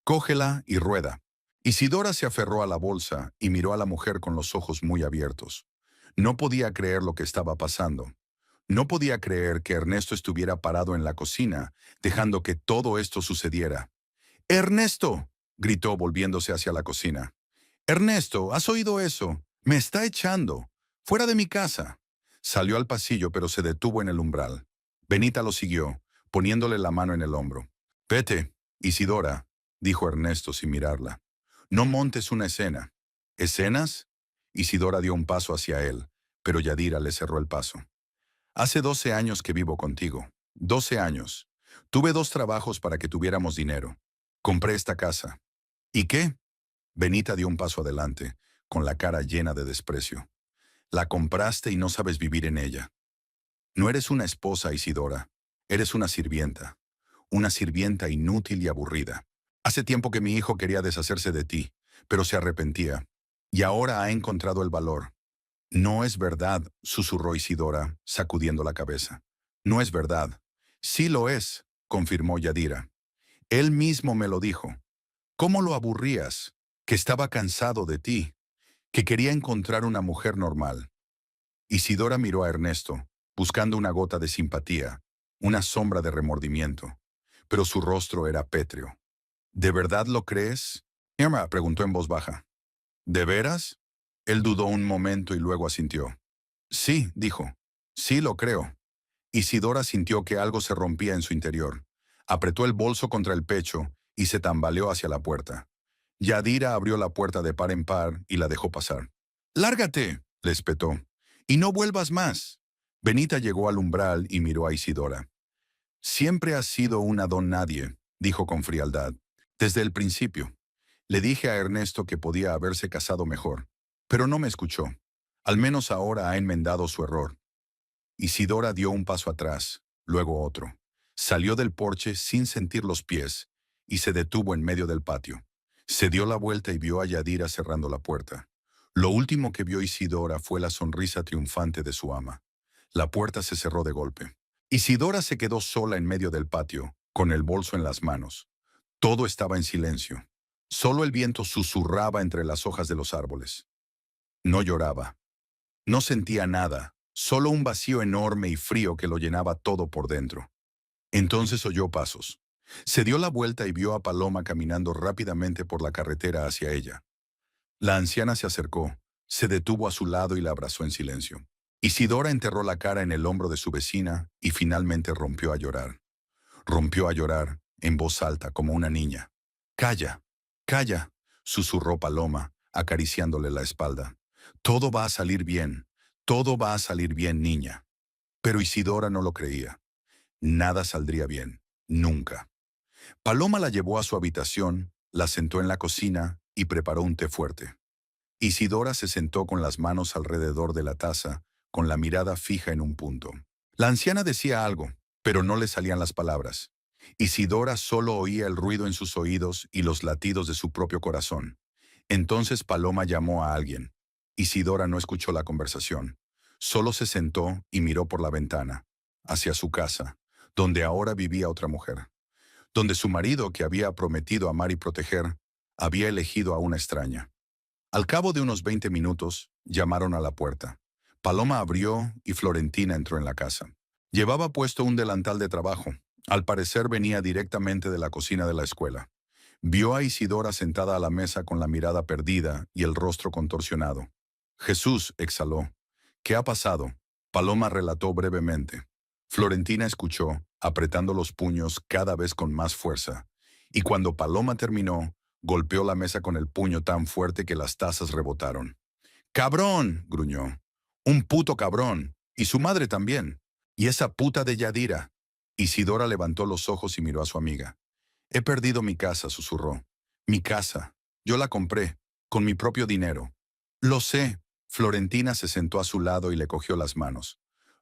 «Cógela y rueda». Isidora se aferró a la bolsa y miró a la mujer con los ojos muy abiertos. No podía creer lo que estaba pasando. No podía creer que Ernesto estuviera parado en la cocina, dejando que todo esto sucediera. «¡Ernesto!», gritó volviéndose hacia la cocina. «Ernesto, ¿has oído eso? Me está echando. Fuera de mi casa». Salió al pasillo, pero se detuvo en el umbral. Benita lo siguió, poniéndole la mano en el hombro. «Vete, Isidora», dijo Ernesto sin mirarla. «No montes una escena». «¿Escenas?». Isidora dio un paso hacia él, pero Yadira le cerró el paso. «Hace 12 años que vivo contigo. 12 años. Tuve 2 trabajos para que tuviéramos dinero. Compré esta casa. ¿Y qué? Benita dio un paso adelante, con la cara llena de desprecio. La compraste y no sabes vivir en ella. No eres una esposa, Isidora. Eres una sirvienta inútil y aburrida. Hace tiempo que mi hijo quería deshacerse de ti, pero se arrepentía. Y ahora ha encontrado el valor. No es verdad, susurró Isidora, sacudiendo la cabeza. No es verdad. Sí lo es, confirmó Yadira. Él mismo me lo dijo. ¿Cómo lo aburrías? Que estaba cansado de ti, que quería encontrar una mujer normal. Isidora miró a Ernesto, buscando una gota de simpatía, una sombra de remordimiento, pero su rostro era pétreo. ¿De verdad lo crees? Emma preguntó en voz baja. ¿De veras? Él dudó un momento y luego asintió. Sí, dijo. Sí lo creo. Isidora sintió que algo se rompía en su interior. Apretó el bolso contra el pecho y se tambaleó hacia la puerta. Yadira abrió la puerta de par en par y la dejó pasar. «¡Lárgate!», le espetó. «Y no vuelvas más». Benita llegó al umbral y miró a Isidora. «Siempre has sido una don nadie», dijo con frialdad. «Desde el principio. Le dije a Ernesto que podía haberse casado mejor, pero no me escuchó. Al menos ahora ha enmendado su error». Isidora dio un paso atrás, luego otro. Salió del porche sin sentir los pies y se detuvo en medio del patio. Se dio la vuelta y vio a Yadira cerrando la puerta. Lo último que vio Isidora fue la sonrisa triunfante de su ama. La puerta se cerró de golpe. Isidora se quedó sola en medio del patio, con el bolso en las manos. Todo estaba en silencio. Solo el viento susurraba entre las hojas de los árboles. No lloraba. No sentía nada, solo un vacío enorme y frío que lo llenaba todo por dentro. Entonces oyó pasos. Se dio la vuelta y vio a Paloma caminando rápidamente por la carretera hacia ella. La anciana se acercó, se detuvo a su lado y la abrazó en silencio. Isidora enterró la cara en el hombro de su vecina y finalmente rompió a llorar. Rompió a llorar, en voz alta, como una niña. «Calla, calla», susurró Paloma, acariciándole la espalda. «Todo va a salir bien, todo va a salir bien, niña». Pero Isidora no lo creía. Nada saldría bien, nunca. Paloma la llevó a su habitación, la sentó en la cocina y preparó un té fuerte. Isidora se sentó con las manos alrededor de la taza, con la mirada fija en un punto. La anciana decía algo, pero no le salían las palabras. Isidora solo oía el ruido en sus oídos y los latidos de su propio corazón. Entonces Paloma llamó a alguien. Isidora no escuchó la conversación. Solo se sentó y miró por la ventana, hacia su casa, donde ahora vivía otra mujer. Donde su marido, que había prometido amar y proteger, había elegido a una extraña. Al cabo de unos 20 minutos, llamaron a la puerta. Paloma abrió y Florentina entró en la casa. Llevaba puesto un delantal de trabajo. Al parecer venía directamente de la cocina de la escuela. Vio a Isidora sentada a la mesa con la mirada perdida y el rostro contorsionado. «Jesús», exhaló. «¿Qué ha pasado?». Paloma relató brevemente. Florentina escuchó, apretando los puños cada vez con más fuerza. Y cuando Paloma terminó, golpeó la mesa con el puño tan fuerte que las tazas rebotaron. «¡Cabrón!», gruñó. «Un puto cabrón. Y su madre también. Y esa puta de Yadira». Isidora levantó los ojos y miró a su amiga. «He perdido mi casa», susurró. «Mi casa. Yo la compré, con mi propio dinero». «Lo sé». Florentina se sentó a su lado y le cogió las manos.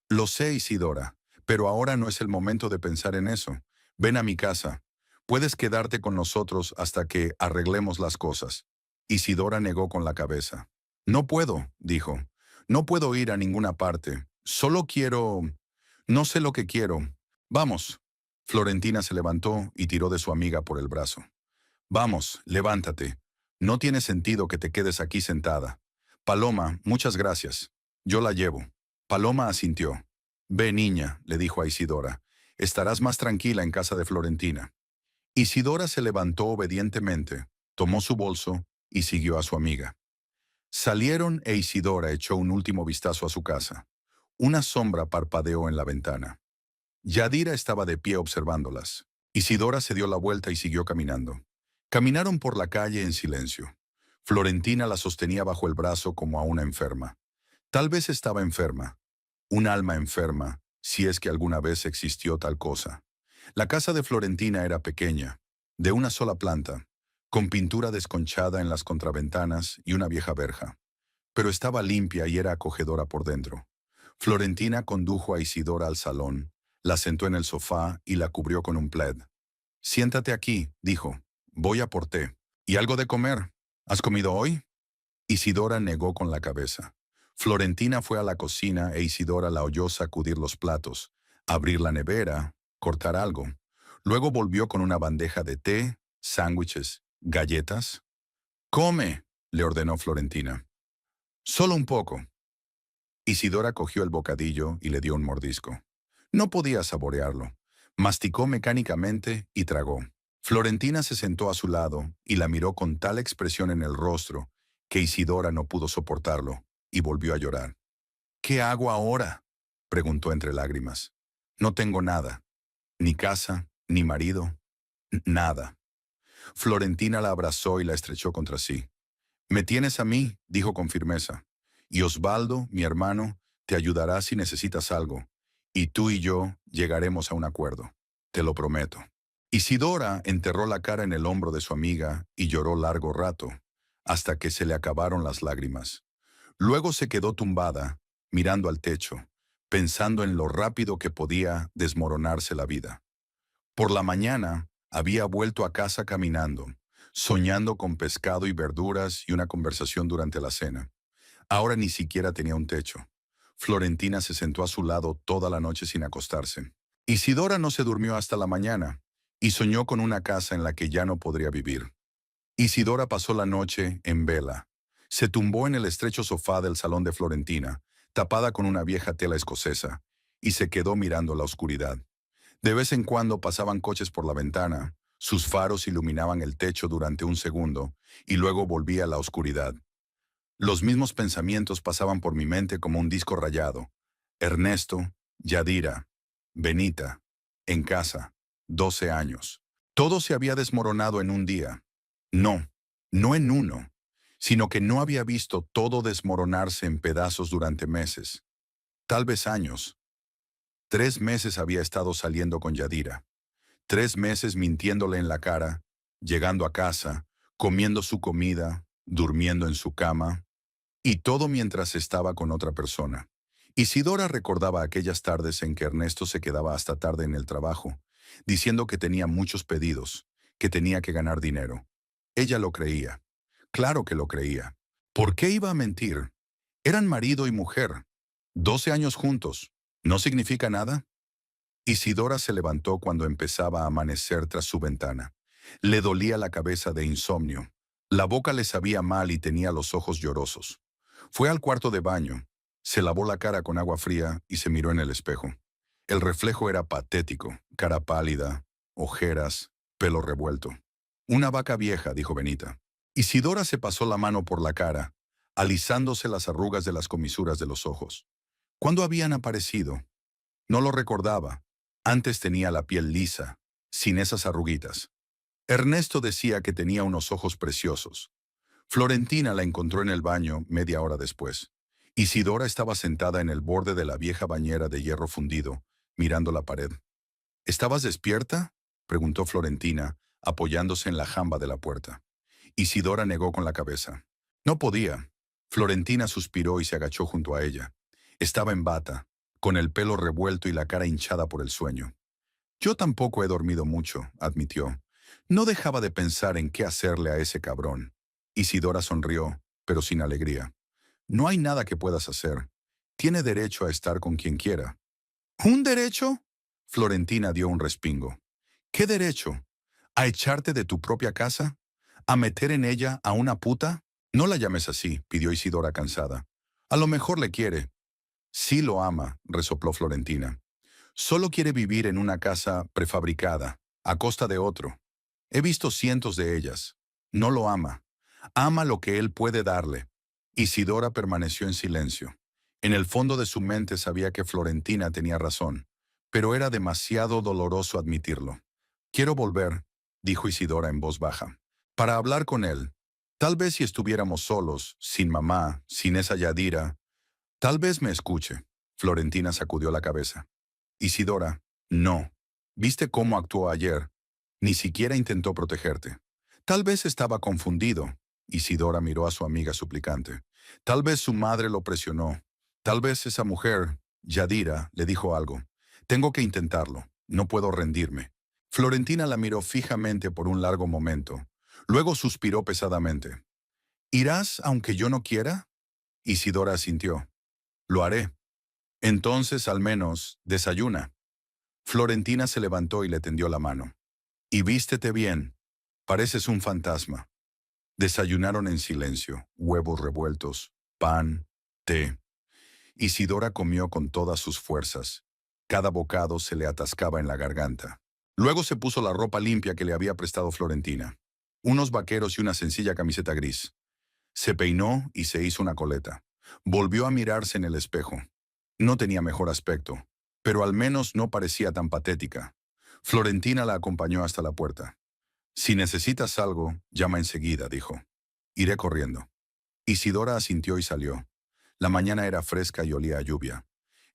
«Lo sé, Isidora, pero ahora no es el momento de pensar en eso. Ven a mi casa. Puedes quedarte con nosotros hasta que arreglemos las cosas». Isidora negó con la cabeza. «No puedo», dijo. «No puedo ir a ninguna parte. Solo quiero... No sé lo que quiero. Vamos». Florentina se levantó y tiró de su amiga por el brazo. «Vamos, levántate. No tiene sentido que te quedes aquí sentada. Paloma, muchas gracias. Yo la llevo». Paloma asintió. «Ve, niña», le dijo a Isidora. «Estarás más tranquila en casa de Florentina». Isidora se levantó obedientemente, tomó su bolso y siguió a su amiga. Salieron e Isidora echó un último vistazo a su casa. Una sombra parpadeó en la ventana. Yadira estaba de pie observándolas. Isidora se dio la vuelta y siguió caminando. Caminaron por la calle en silencio. Florentina la sostenía bajo el brazo como a una enferma. Tal vez estaba enferma. Un alma enferma, si es que alguna vez existió tal cosa. La casa de Florentina era pequeña. de una sola planta, con pintura desconchada en las contraventanas y una vieja verja. Pero estaba limpia y era acogedora por dentro. Florentina condujo a Isidora al salón, la sentó en el sofá y la cubrió con un plaid. «Siéntate aquí», dijo. «Voy a por té. ¿Y algo de comer? ¿Has comido hoy?» Isidora negó con la cabeza. Florentina fue a la cocina e Isidora la oyó sacudir los platos, abrir la nevera, cortar algo. Luego volvió con una bandeja de té, sándwiches, galletas. «Come», le ordenó Florentina. «Solo un poco». Isidora cogió el bocadillo y le dio un mordisco. No podía saborearlo. Masticó mecánicamente y tragó. Florentina se sentó a su lado y la miró con tal expresión en el rostro que Isidora no pudo soportarlo y volvió a llorar. «¿Qué hago ahora?», preguntó entre lágrimas. «No tengo nada. Ni casa, ni marido, nada». Florentina la abrazó y la estrechó contra sí. «Me tienes a mí», dijo con firmeza. «Y Osvaldo, mi hermano, te ayudará si necesitas algo. Y tú y yo llegaremos a un acuerdo. Te lo prometo». Isidora enterró la cara en el hombro de su amiga y lloró largo rato, hasta que se le acabaron las lágrimas. Luego se quedó tumbada, mirando al techo, pensando en lo rápido que podía desmoronarse la vida. Por la mañana había vuelto a casa caminando, soñando con pescado y verduras y una conversación durante la cena. Ahora ni siquiera tenía un techo. Florentina se sentó a su lado toda la noche sin acostarse. Isidora no se durmió hasta la mañana y soñó con una casa en la que ya no podría vivir. Isidora pasó la noche en vela. Se tumbó en el estrecho sofá del salón de Florentina, tapada con una vieja tela escocesa, y se quedó mirando la oscuridad. De vez en cuando pasaban coches por la ventana, sus faros iluminaban el techo durante un segundo, y luego volvía la oscuridad. Los mismos pensamientos pasaban por mi mente como un disco rayado. Ernesto, Yadira, Benita, en casa, 12 años. Todo se había desmoronado en un día. No, no en uno, sino que no había visto todo desmoronarse en pedazos durante meses, tal vez años. 3 meses había estado saliendo con Yadira. 3 meses mintiéndole en la cara, llegando a casa, comiendo su comida, durmiendo en su cama, y todo mientras estaba con otra persona. Isidora recordaba aquellas tardes en que Ernesto se quedaba hasta tarde en el trabajo, diciendo que tenía muchos pedidos, que tenía que ganar dinero. Ella lo creía. Claro que lo creía. ¿Por qué iba a mentir? Eran marido y mujer. 12 años juntos. ¿No significa nada? Isidora se levantó cuando empezaba a amanecer tras su ventana. Le dolía la cabeza de insomnio. La boca le sabía mal y tenía los ojos llorosos. Fue al cuarto de baño. Se lavó la cara con agua fría y se miró en el espejo. El reflejo era patético, cara pálida, ojeras, pelo revuelto. «Una vaca vieja», dijo Benita. Isidora se pasó la mano por la cara, alisándose las arrugas de las comisuras de los ojos. ¿Cuándo habían aparecido? No lo recordaba. Antes tenía la piel lisa, sin esas arruguitas. Ernesto decía que tenía unos ojos preciosos. Florentina la encontró en el baño media hora después. Isidora estaba sentada en el borde de la vieja bañera de hierro fundido, mirando la pared. «¿Estabas despierta?», preguntó Florentina, apoyándose en la jamba de la puerta. Isidora negó con la cabeza. No podía. Florentina suspiró y se agachó junto a ella. Estaba en bata, con el pelo revuelto y la cara hinchada por el sueño. «Yo tampoco he dormido mucho», admitió. No dejaba de pensar en qué hacerle a ese cabrón. Isidora sonrió, pero sin alegría. «No hay nada que puedas hacer. Tiene derecho a estar con quien quiera». «¿Un derecho?», Florentina dio un respingo. «¿Qué derecho? ¿A echarte de tu propia casa? ¿A meter en ella a una puta?» «No la llames así», pidió Isidora cansada. «A lo mejor le quiere». «Sí lo ama», resopló Florentina. «Solo quiere vivir en una casa prefabricada, a costa de otro. He visto cientos de ellas. No lo ama. Ama lo que él puede darle». Isidora permaneció en silencio. En el fondo de su mente sabía que Florentina tenía razón, pero era demasiado doloroso admitirlo. «Quiero volver», dijo Isidora en voz baja, «para hablar con él. Tal vez si estuviéramos solos, sin mamá, sin esa Yadira. Tal vez me escuche». Florentina sacudió la cabeza. «Isidora, no. ¿Viste cómo actuó ayer? Ni siquiera intentó protegerte. Tal vez estaba confundido. Isidora miró a su amiga suplicante. Tal vez su madre lo presionó. Tal vez esa mujer, Yadira, le dijo algo. Tengo que intentarlo. No puedo rendirme. Florentina la miró fijamente por un largo momento. Luego suspiró pesadamente. ¿Irás aunque yo no quiera? Isidora asintió. Lo haré. Entonces, al menos, desayuna. Florentina se levantó y le tendió la mano. Y vístete bien. Pareces un fantasma. Desayunaron en silencio, huevos revueltos, pan, té. Isidora comió con todas sus fuerzas. Cada bocado se le atascaba en la garganta. Luego se puso la ropa limpia que le había prestado Florentina. Unos vaqueros y una sencilla camiseta gris. Se peinó y se hizo una coleta. Volvió a mirarse en el espejo. No tenía mejor aspecto, pero al menos no parecía tan patética. Florentina la acompañó hasta la puerta. Si necesitas algo, llama enseguida, dijo. Iré corriendo. Isidora asintió y salió. La mañana era fresca y olía a lluvia.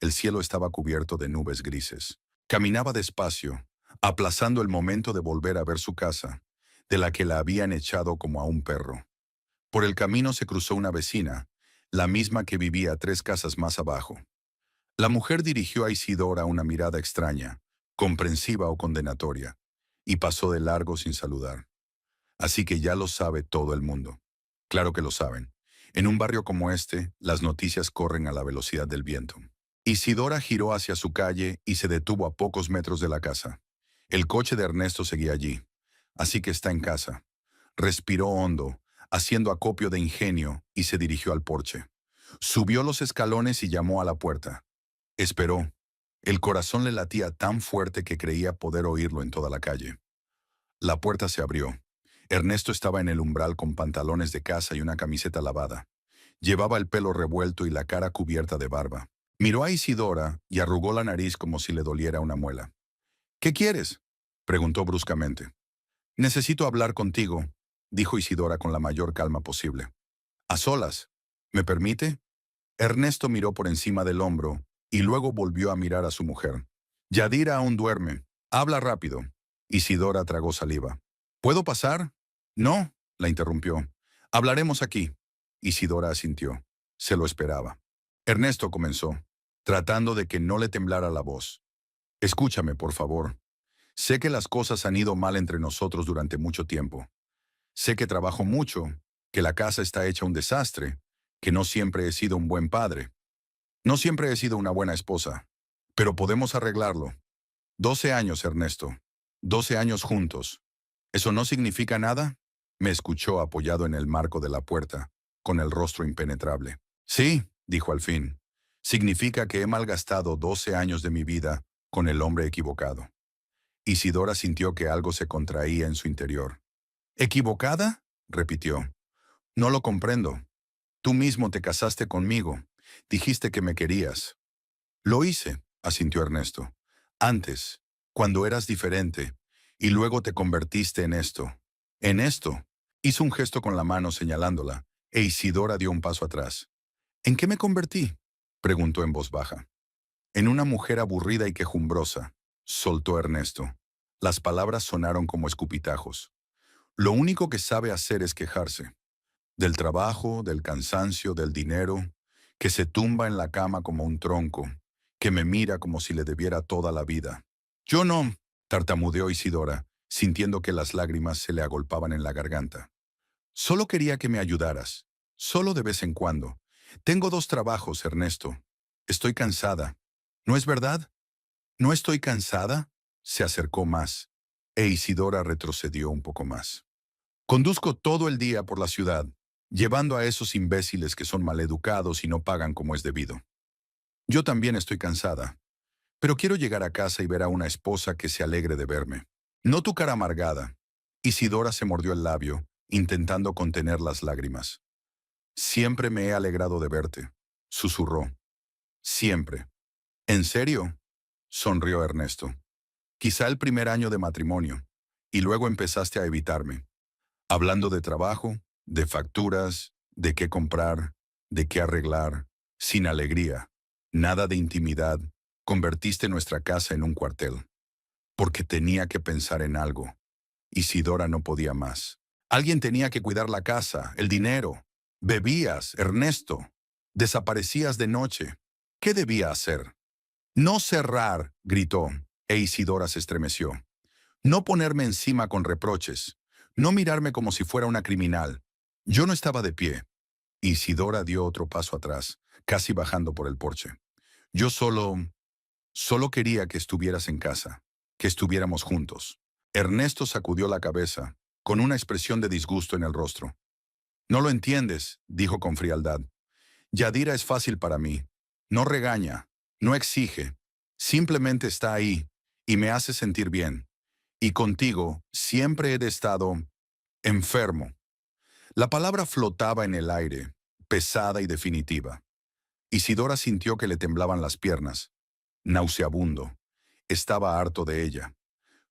El cielo estaba cubierto de nubes grises. Caminaba despacio, aplazando el momento de volver a ver su casa, de la que la habían echado como a un perro. Por el camino se cruzó una vecina, la misma que vivía 3 casas más abajo. La mujer dirigió a Isidora una mirada extraña, comprensiva o condenatoria, y pasó de largo sin saludar. Así que ya lo sabe todo el mundo. Claro que lo saben. En un barrio como este, las noticias corren a la velocidad del viento. Isidora giró hacia su calle y se detuvo a pocos metros de la casa. El coche de Ernesto seguía allí. Así que está en casa. Respiró hondo, haciendo acopio de ingenio, y se dirigió al porche. Subió los escalones y llamó a la puerta. Esperó. El corazón le latía tan fuerte que creía poder oírlo en toda la calle. La puerta se abrió. Ernesto estaba en el umbral con pantalones de casa y una camiseta lavada. Llevaba el pelo revuelto y la cara cubierta de barba. Miró a Isidora y arrugó la nariz como si le doliera una muela. ¿Qué quieres?, preguntó bruscamente. Necesito hablar contigo, dijo Isidora con la mayor calma posible. A solas. ¿Me permite? Ernesto miró por encima del hombro y luego volvió a mirar a su mujer. Yadira aún duerme. Habla rápido. Isidora tragó saliva. ¿Puedo pasar? No, la interrumpió. Hablaremos aquí. Isidora asintió. Se lo esperaba. Ernesto comenzó, tratando de que no le temblara la voz. Escúchame, por favor. Sé que las cosas han ido mal entre nosotros durante mucho tiempo. Sé que trabajo mucho, que la casa está hecha un desastre, que no siempre he sido un buen padre. No siempre he sido una buena esposa. Pero podemos arreglarlo. 12 años, Ernesto. 12 años juntos. ¿Eso no significa nada? Me escuchó apoyado en el marco de la puerta, con el rostro impenetrable. Sí, dijo al fin. Significa que he malgastado 12 años de mi vida con el hombre equivocado. Isidora sintió que algo se contraía en su interior. ¿Equivocada?, repitió. No lo comprendo. Tú mismo te casaste conmigo. Dijiste que me querías. Lo hice, asintió Ernesto. Antes, cuando eras diferente, y luego te convertiste en esto. En esto. Hizo un gesto con la mano señalándola, e Isidora dio un paso atrás. ¿En qué me convertí?, preguntó en voz baja. En una mujer aburrida y quejumbrosa, soltó Ernesto. Las palabras sonaron como escupitajos. Lo único que sabe hacer es quejarse. Del trabajo, del cansancio, del dinero, que se tumba en la cama como un tronco, que me mira como si le debiera toda la vida. Yo no, tartamudeó Isidora, sintiendo que las lágrimas se le agolpaban en la garganta. Solo quería que me ayudaras, solo de vez en cuando. Tengo 2 trabajos, Ernesto. Estoy cansada. ¿No es verdad? ¿No estoy cansada? Se acercó más, e Isidora retrocedió un poco más. Conduzco todo el día por la ciudad, llevando a esos imbéciles que son maleducados y no pagan como es debido. Yo también estoy cansada, pero quiero llegar a casa y ver a una esposa que se alegre de verme. No tu cara amargada. Isidora se mordió el labio, intentando contener las lágrimas. Siempre me he alegrado de verte, susurró. Siempre. ¿En serio?, sonrió Ernesto. Quizá el primer año de matrimonio, y luego empezaste a evitarme. Hablando de trabajo, de facturas, de qué comprar, de qué arreglar, sin alegría, nada de intimidad, convertiste nuestra casa en un cuartel. Porque tenía que pensar en algo. Isidora no podía más. Alguien tenía que cuidar la casa, el dinero. Bebías, Ernesto. Desaparecías de noche. ¿Qué debía hacer? No cerrar, gritó, e Isidora se estremeció. No ponerme encima con reproches. No mirarme como si fuera una criminal. Yo no estaba de pie. Isidora dio otro paso atrás, casi bajando por el porche. Yo solo quería que estuvieras en casa, que estuviéramos juntos. Ernesto sacudió la cabeza, con una expresión de disgusto en el rostro. No lo entiendes, dijo con frialdad. Yadira es fácil para mí. No regaña, no exige. Simplemente está ahí y me hace sentir bien. Y contigo siempre he estado enfermo. La palabra flotaba en el aire, pesada y definitiva. Isidora sintió que le temblaban las piernas. Nauseabundo. Estaba harto de ella.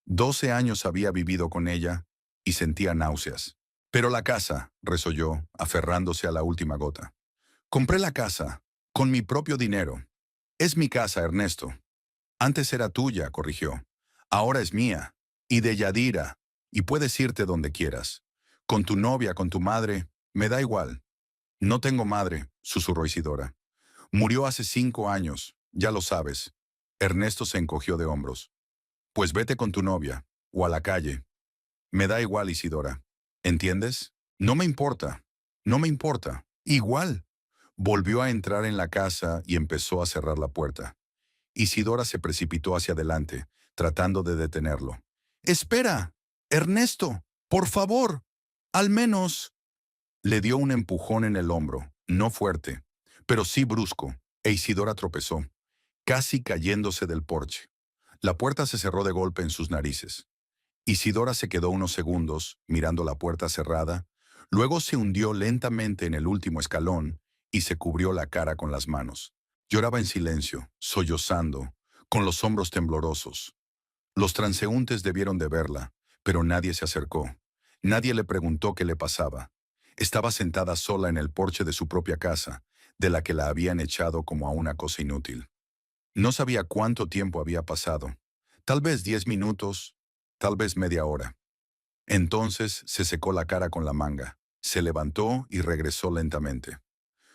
12 años había vivido con ella y sentía náuseas. Pero la casa, resolló, aferrándose a la última gota. Compré la casa, con mi propio dinero. Es mi casa, Ernesto. Antes era tuya, corrigió. Ahora es mía. Y de Yadira. Y puedes irte donde quieras. Con tu novia, con tu madre, me da igual. No tengo madre, susurró Isidora. Murió hace 5 años, ya lo sabes. Ernesto se encogió de hombros. Pues vete con tu novia, o a la calle. Me da igual, Isidora. ¿Entiendes? No me importa. No me importa. Igual. Volvió a entrar en la casa y empezó a cerrar la puerta. Isidora se precipitó hacia adelante, tratando de detenerlo. ¡Espera! ¡Ernesto! ¡Por favor! ¡Al menos! Le dio un empujón en el hombro, no fuerte, pero sí brusco, e Isidora tropezó, casi cayéndose del porche. La puerta se cerró de golpe en sus narices. Isidora se quedó unos segundos, mirando la puerta cerrada, luego se hundió lentamente en el último escalón y se cubrió la cara con las manos. Lloraba en silencio, sollozando, con los hombros temblorosos. Los transeúntes debieron de verla, pero nadie se acercó. Nadie le preguntó qué le pasaba. Estaba sentada sola en el porche de su propia casa, de la que la habían echado como a una cosa inútil. No sabía cuánto tiempo había pasado. Tal vez 10 minutos, tal vez media hora. Entonces se secó la cara con la manga, se levantó y regresó lentamente.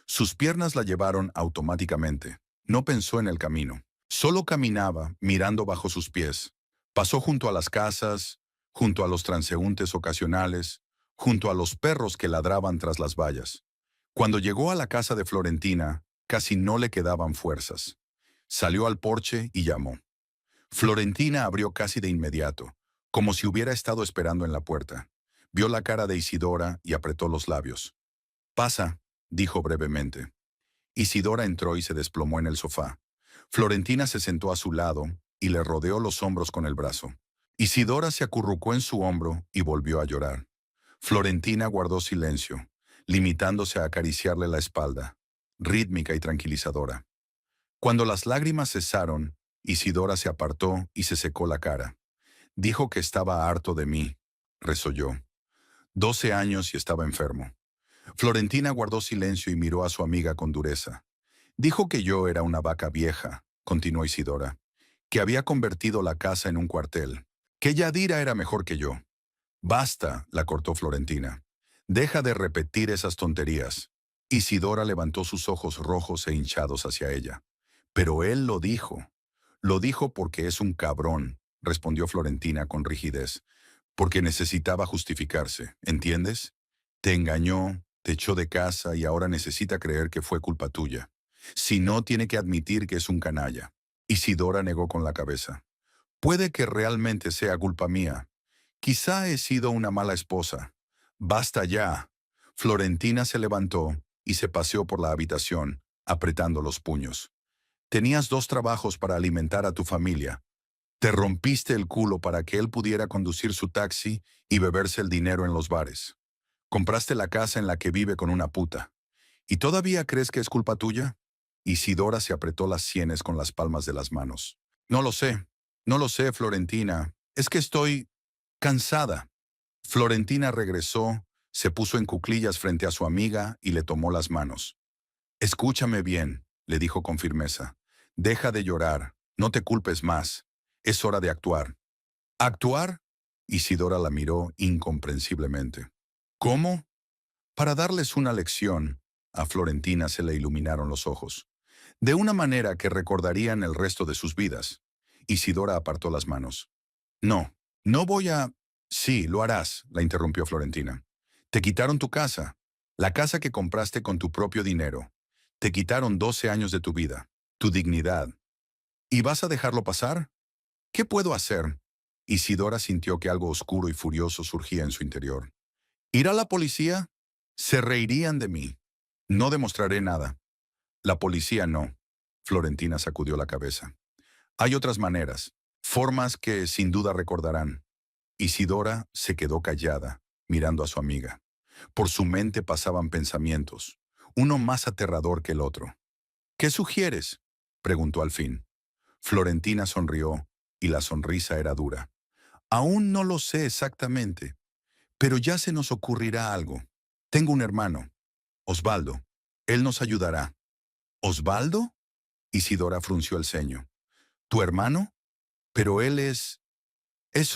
Sus piernas la llevaron automáticamente. No pensó en el camino. Solo caminaba, mirando bajo sus pies. Pasó junto a las casas, junto a los transeúntes ocasionales, junto a los perros que ladraban tras las vallas. Cuando llegó a la casa de Florentina, casi no le quedaban fuerzas. Salió al porche y llamó. Florentina abrió casi de inmediato, como si hubiera estado esperando en la puerta. Vio la cara de Isidora y apretó los labios. «Pasa», dijo brevemente. Isidora entró y se desplomó en el sofá. Florentina se sentó a su lado y le rodeó los hombros con el brazo. Isidora se acurrucó en su hombro y volvió a llorar. Florentina guardó silencio, limitándose a acariciarle la espalda, rítmica y tranquilizadora. Cuando las lágrimas cesaron, Isidora se apartó y se secó la cara. Dijo que estaba harto de mí, resolló. 12 años y estaba enfermo. Florentina guardó silencio y miró a su amiga con dureza. Dijo que yo era una vaca vieja, continuó Isidora, que había convertido la casa en un cuartel, que Yadira era mejor que yo. Basta, la cortó Florentina. Deja de repetir esas tonterías. Isidora levantó sus ojos rojos e hinchados hacia ella. Pero él lo dijo. Lo dijo porque es un cabrón, respondió Florentina con rigidez. Porque necesitaba justificarse, ¿entiendes? Te engañó, te echó de casa y ahora necesita creer que fue culpa tuya. Si no, tiene que admitir que es un canalla. Isidora negó con la cabeza. Puede que realmente sea culpa mía. Quizá he sido una mala esposa. Basta ya. Florentina se levantó y se paseó por la habitación, apretando los puños. Tenías 2 trabajos para alimentar a tu familia. Te rompiste el culo para que él pudiera conducir su taxi y beberse el dinero en los bares. Compraste la casa en la que vive con una puta. ¿Y todavía crees que es culpa tuya? Isidora se apretó las sienes con las palmas de las manos. No lo sé, Florentina. Es que estoy cansada. Florentina regresó, se puso en cuclillas frente a su amiga y le tomó las manos. Escúchame bien, le dijo con firmeza. Deja de llorar, no te culpes más. Es hora de actuar. ¿Actuar? Isidora la miró incomprensiblemente. ¿Cómo? Para darles una lección, a Florentina se le iluminaron los ojos, de una manera que recordarían el resto de sus vidas. Isidora apartó las manos. No, no voy a... Sí, lo harás, la interrumpió Florentina. Te quitaron tu casa, la casa que compraste con tu propio dinero. Te quitaron 12 años de tu vida, tu dignidad. ¿Y vas a dejarlo pasar? ¿Qué puedo hacer? Isidora sintió que algo oscuro y furioso surgía en su interior. ¿Ir a la policía? Se reirían de mí. No demostraré nada. La policía no. Florentina sacudió la cabeza. Hay otras maneras, formas que sin duda recordarán. Isidora se quedó callada, mirando a su amiga. Por su mente pasaban pensamientos, uno más aterrador que el otro. ¿Qué sugieres? Preguntó al fin. Florentina sonrió, y la sonrisa era dura. Aún no lo sé exactamente, pero ya se nos ocurrirá algo. Tengo un hermano, Osvaldo. Él nos ayudará. ¿Osvaldo? Isidora frunció el ceño. ¿Tu hermano? Pero él es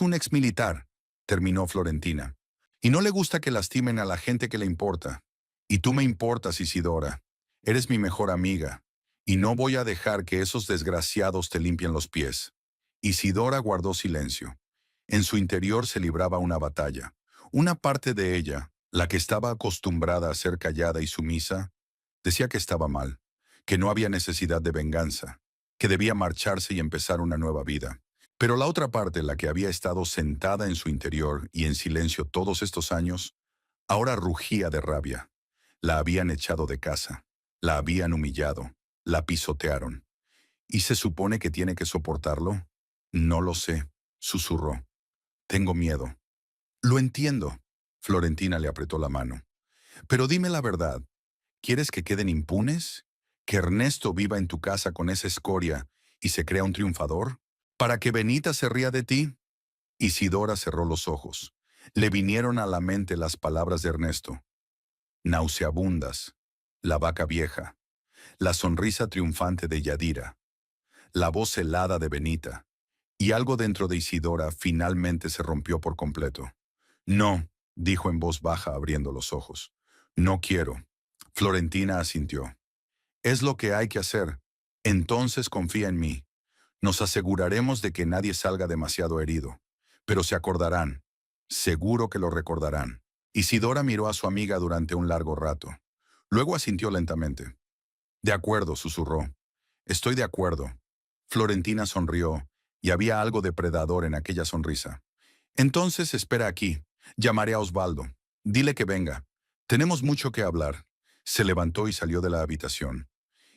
un exmilitar, terminó Florentina. Y no le gusta que lastimen a la gente que le importa. Y tú me importas, Isidora. Eres mi mejor amiga. Y no voy a dejar que esos desgraciados te limpien los pies. Isidora guardó silencio. En su interior se libraba una batalla. Una parte de ella, la que estaba acostumbrada a ser callada y sumisa, decía que estaba mal, que no había necesidad de venganza, que debía marcharse y empezar una nueva vida. Pero la otra parte, la que había estado sentada en su interior y en silencio todos estos años, ahora rugía de rabia. La habían echado de casa, la habían humillado, la pisotearon. ¿Y se supone que tiene que soportarlo? No lo sé, susurró. Tengo miedo. Lo entiendo. Florentina le apretó la mano. Pero dime la verdad. ¿Quieres que queden impunes? ¿Que Ernesto viva en tu casa con esa escoria y se crea un triunfador? ¿Para que Benita se ría de ti? Isidora cerró los ojos. Le vinieron a la mente las palabras de Ernesto. Nauseabundas. La vaca vieja. La sonrisa triunfante de Yadira. La voz helada de Benita. Y algo dentro de Isidora finalmente se rompió por completo. No, dijo en voz baja abriendo los ojos. No quiero. Florentina asintió. Es lo que hay que hacer. Entonces confía en mí. Nos aseguraremos de que nadie salga demasiado herido. Pero se acordarán. Seguro que lo recordarán. Isidora miró a su amiga durante un largo rato. Luego asintió lentamente. De acuerdo, susurró. Estoy de acuerdo. Florentina sonrió, y había algo depredador en aquella sonrisa. Entonces espera aquí. Llamaré a Osvaldo. Dile que venga. Tenemos mucho que hablar. Se levantó y salió de la habitación.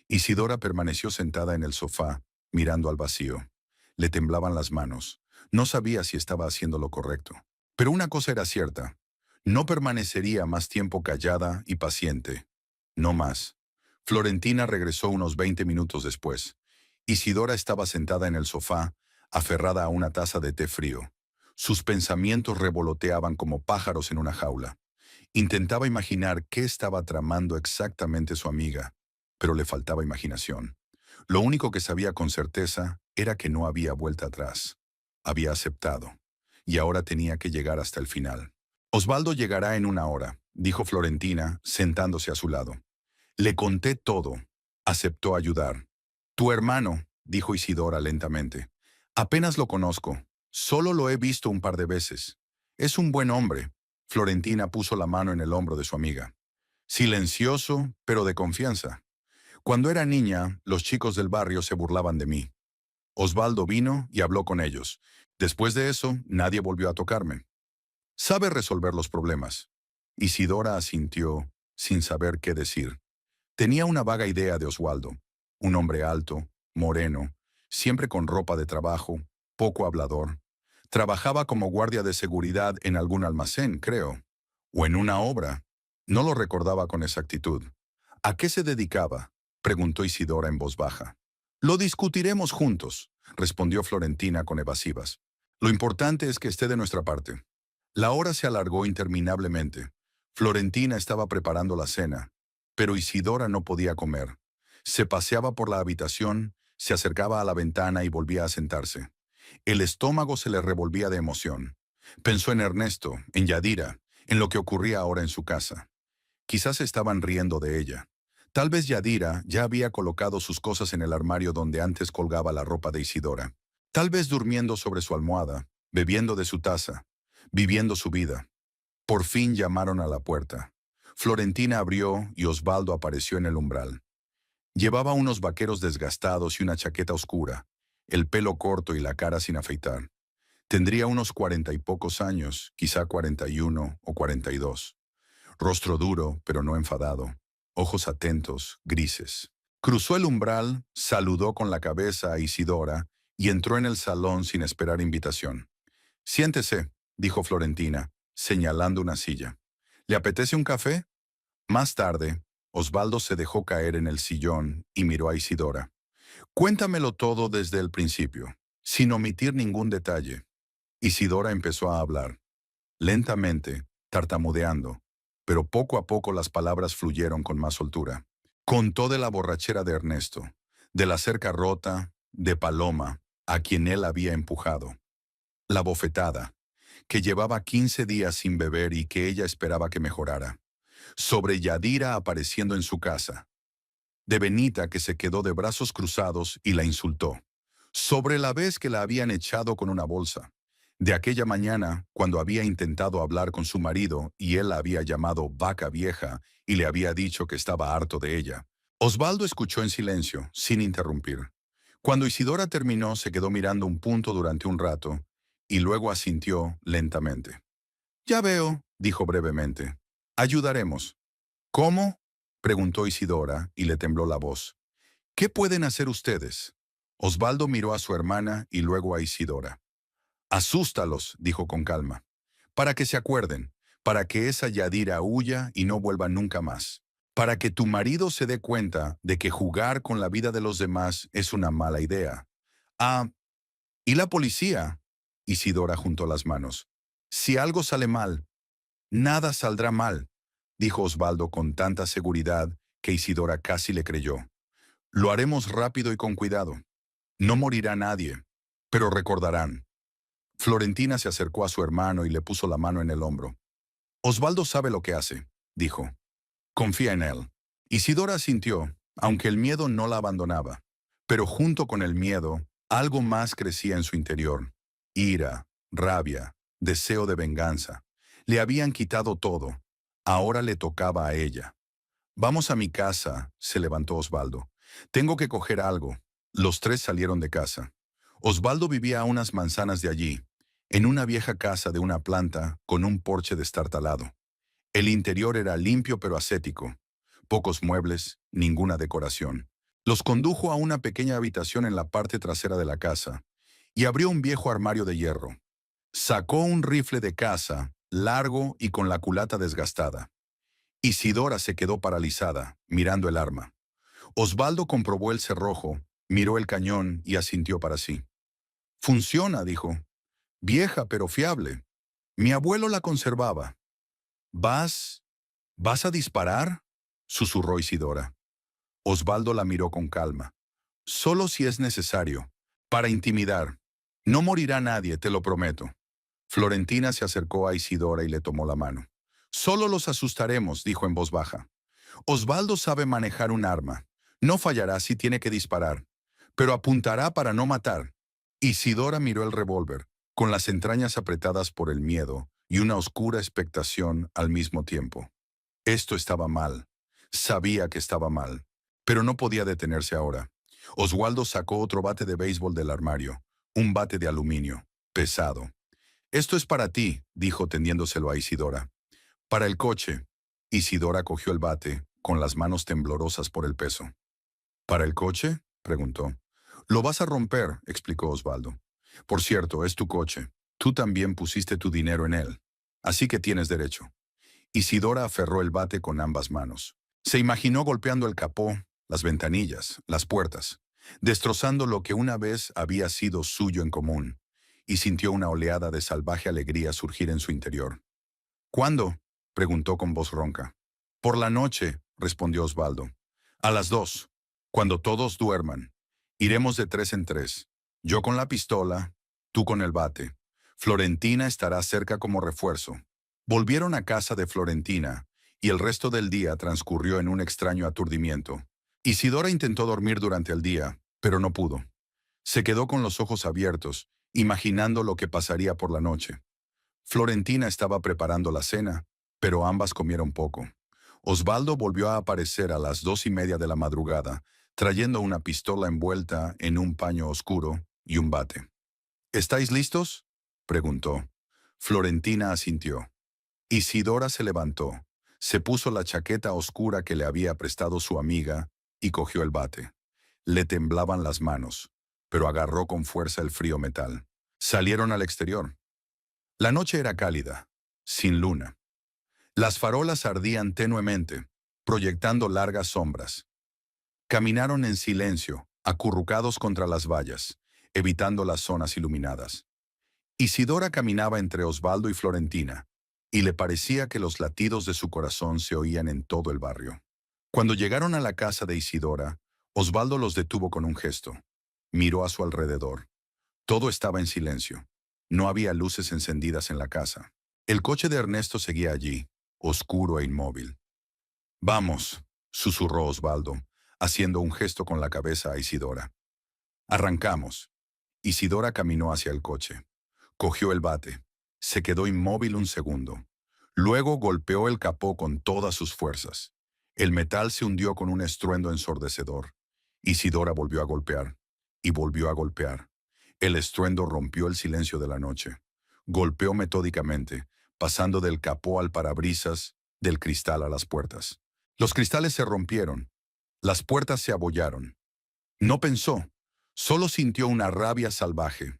Isidora permaneció sentada en el sofá, mirando al vacío. Le temblaban las manos. No sabía si estaba haciendo lo correcto. Pero una cosa era cierta. No permanecería más tiempo callada y paciente. No más. Florentina regresó unos 20 minutos después. Isidora estaba sentada en el sofá, aferrada a una taza de té frío. Sus pensamientos revoloteaban como pájaros en una jaula. Intentaba imaginar qué estaba tramando exactamente su amiga, pero le faltaba imaginación. Lo único que sabía con certeza era que no había vuelta atrás. Había aceptado, y ahora tenía que llegar hasta el final. Osvaldo llegará en una hora, dijo Florentina, sentándose a su lado. Le conté todo. Aceptó ayudar. Tu hermano, dijo Isidora lentamente. Apenas lo conozco. Solo lo he visto un par de veces. Es un buen hombre. Florentina puso la mano en el hombro de su amiga. Silencioso, pero de confianza. Cuando era niña, los chicos del barrio se burlaban de mí. Osvaldo vino y habló con ellos. Después de eso, nadie volvió a tocarme. Sabe resolver los problemas. Isidora asintió, sin saber qué decir. Tenía una vaga idea de Osvaldo. Un hombre alto, moreno, siempre con ropa de trabajo, poco hablador. Trabajaba como guardia de seguridad en algún almacén, creo. O en una obra. No lo recordaba con exactitud. ¿A qué se dedicaba? Preguntó Isidora en voz baja. Lo discutiremos juntos, respondió Florentina con evasivas. Lo importante es que esté de nuestra parte. La hora se alargó interminablemente. Florentina estaba preparando la cena, pero Isidora no podía comer. Se paseaba por la habitación, se acercaba a la ventana y volvía a sentarse. El estómago se le revolvía de emoción. Pensó en Ernesto, en Yadira, en lo que ocurría ahora en su casa. Quizás estaban riendo de ella. Tal vez Yadira ya había colocado sus cosas en el armario donde antes colgaba la ropa de Isidora. Tal vez durmiendo sobre su almohada, bebiendo de su taza, viviendo su vida. Por fin llamaron a la puerta. Florentina abrió y Osvaldo apareció en el umbral. Llevaba unos vaqueros desgastados y una chaqueta oscura, el pelo corto y la cara sin afeitar. Tendría unos 40 y pocos años, quizá 41 o 42. Rostro duro, pero no enfadado. Ojos atentos, grises. Cruzó el umbral, saludó con la cabeza a Isidora y entró en el salón sin esperar invitación. «Siéntese», dijo Florentina, señalando una silla. «¿Le apetece un café?» Más tarde, Osvaldo se dejó caer en el sillón y miró a Isidora. «Cuéntamelo todo desde el principio, sin omitir ningún detalle». Isidora empezó a hablar, lentamente, tartamudeando, pero poco a poco las palabras fluyeron con más soltura. Contó de la borrachera de Ernesto, de la cerca rota, de Paloma, a quien él había empujado, la bofetada, que llevaba 15 días sin beber y que ella esperaba que mejorara, sobre Yadira apareciendo en su casa, de Benita que se quedó de brazos cruzados y la insultó, sobre la vez que la habían echado con una bolsa, de aquella mañana cuando había intentado hablar con su marido y él la había llamado vaca vieja y le había dicho que estaba harto de ella. Osvaldo escuchó en silencio, sin interrumpir. Cuando Isidora terminó, se quedó mirando un punto durante un rato y luego asintió lentamente. «Ya veo», dijo brevemente. «Ayudaremos». «¿Cómo?», preguntó Isidora y le tembló la voz. «¿Qué pueden hacer ustedes?». Osvaldo miró a su hermana y luego a Isidora. «Asústalos», dijo con calma, «para que se acuerden, para que esa Yadira huya y no vuelva nunca más, para que tu marido se dé cuenta de que jugar con la vida de los demás es una mala idea. Ah, ¿y la policía?». Isidora juntó las manos. «Si algo sale mal, nada saldrá mal», dijo Osvaldo con tanta seguridad que Isidora casi le creyó. «Lo haremos rápido y con cuidado. No morirá nadie, pero recordarán». Florentina se acercó a su hermano y le puso la mano en el hombro. «Osvaldo sabe lo que hace», dijo. «Confía en él». Isidora asintió, aunque el miedo no la abandonaba. Pero junto con el miedo, algo más crecía en su interior. Ira, rabia, deseo de venganza. Le habían quitado todo. Ahora le tocaba a ella. «Vamos a mi casa», se levantó Osvaldo. «Tengo que coger algo». Los tres salieron de casa. Osvaldo vivía a unas manzanas de allí, en una vieja casa de una planta con un porche destartalado. El interior era limpio pero ascético. Pocos muebles, ninguna decoración. Los condujo a una pequeña habitación en la parte trasera de la casa y abrió un viejo armario de hierro. Sacó un rifle de caza, largo y con la culata desgastada. Isidora se quedó paralizada, mirando el arma. Osvaldo comprobó el cerrojo, miró el cañón y asintió para sí. «Funciona», dijo. «Vieja pero fiable. Mi abuelo la conservaba». «¿Vas? ¿Vas a disparar?», susurró Isidora. Osvaldo la miró con calma. «Solo si es necesario, para intimidar. No morirá nadie, te lo prometo». Florentina se acercó a Isidora y le tomó la mano. «Solo los asustaremos», dijo en voz baja. «Osvaldo sabe manejar un arma. No fallará si tiene que disparar, pero apuntará para no matar». Isidora miró el revólver, con las entrañas apretadas por el miedo y una oscura expectación al mismo tiempo. Esto estaba mal. Sabía que estaba mal, pero no podía detenerse ahora. Osvaldo sacó otro bate de béisbol del armario, un bate de aluminio, pesado. «Esto es para ti», dijo tendiéndoselo a Isidora. «Para el coche». Isidora cogió el bate, con las manos temblorosas por el peso. «¿Para el coche?», preguntó. «Lo vas a romper», explicó Osvaldo. «Por cierto, es tu coche. Tú también pusiste tu dinero en él. Así que tienes derecho». Isidora aferró el bate con ambas manos. Se imaginó golpeando el capó, las ventanillas, las puertas, destrozando lo que una vez había sido suyo en común, y sintió una oleada de salvaje alegría surgir en su interior. «¿Cuándo?», preguntó con voz ronca. «Por la noche», respondió Osvaldo. «A las 2, cuando todos duerman. Iremos de 3 en 3. Yo con la pistola, tú con el bate. Florentina estará cerca como refuerzo. Volvieron a casa de Florentina, y el resto del día transcurrió en un extraño aturdimiento. Isidora intentó dormir durante el día, pero no pudo. Se quedó con los ojos abiertos, imaginando lo que pasaría por la noche. Florentina estaba preparando la cena, pero ambas comieron poco. Osvaldo volvió a aparecer a las 2:30 de la madrugada, trayendo una pistola envuelta en un paño oscuro y un bate. ¿Estáis listos?, preguntó. Florentina asintió. Isidora se levantó, se puso la chaqueta oscura que le había prestado su amiga y cogió el bate. Le temblaban las manos, pero agarró con fuerza el frío metal. Salieron al exterior. La noche era cálida, sin luna. Las farolas ardían tenuemente, proyectando largas sombras. Caminaron en silencio, acurrucados contra las vallas, evitando las zonas iluminadas. Isidora caminaba entre Osvaldo y Florentina, y le parecía que los latidos de su corazón se oían en todo el barrio. Cuando llegaron a la casa de Isidora, Osvaldo los detuvo con un gesto. Miró a su alrededor. Todo estaba en silencio. No había luces encendidas en la casa. El coche de Ernesto seguía allí, oscuro e inmóvil. «Vamos», susurró Osvaldo, haciendo un gesto con la cabeza a Isidora. «Arrancamos». Isidora caminó hacia el coche. Cogió el bate. Se quedó inmóvil un segundo. Luego golpeó el capó con todas sus fuerzas. El metal se hundió con un estruendo ensordecedor. Isidora volvió a golpear. Y volvió a golpear. El estruendo rompió el silencio de la noche. Golpeó metódicamente, pasando del capó al parabrisas, del cristal a las puertas. Los cristales se rompieron. Las puertas se abollaron. No pensó, solo sintió una rabia salvaje.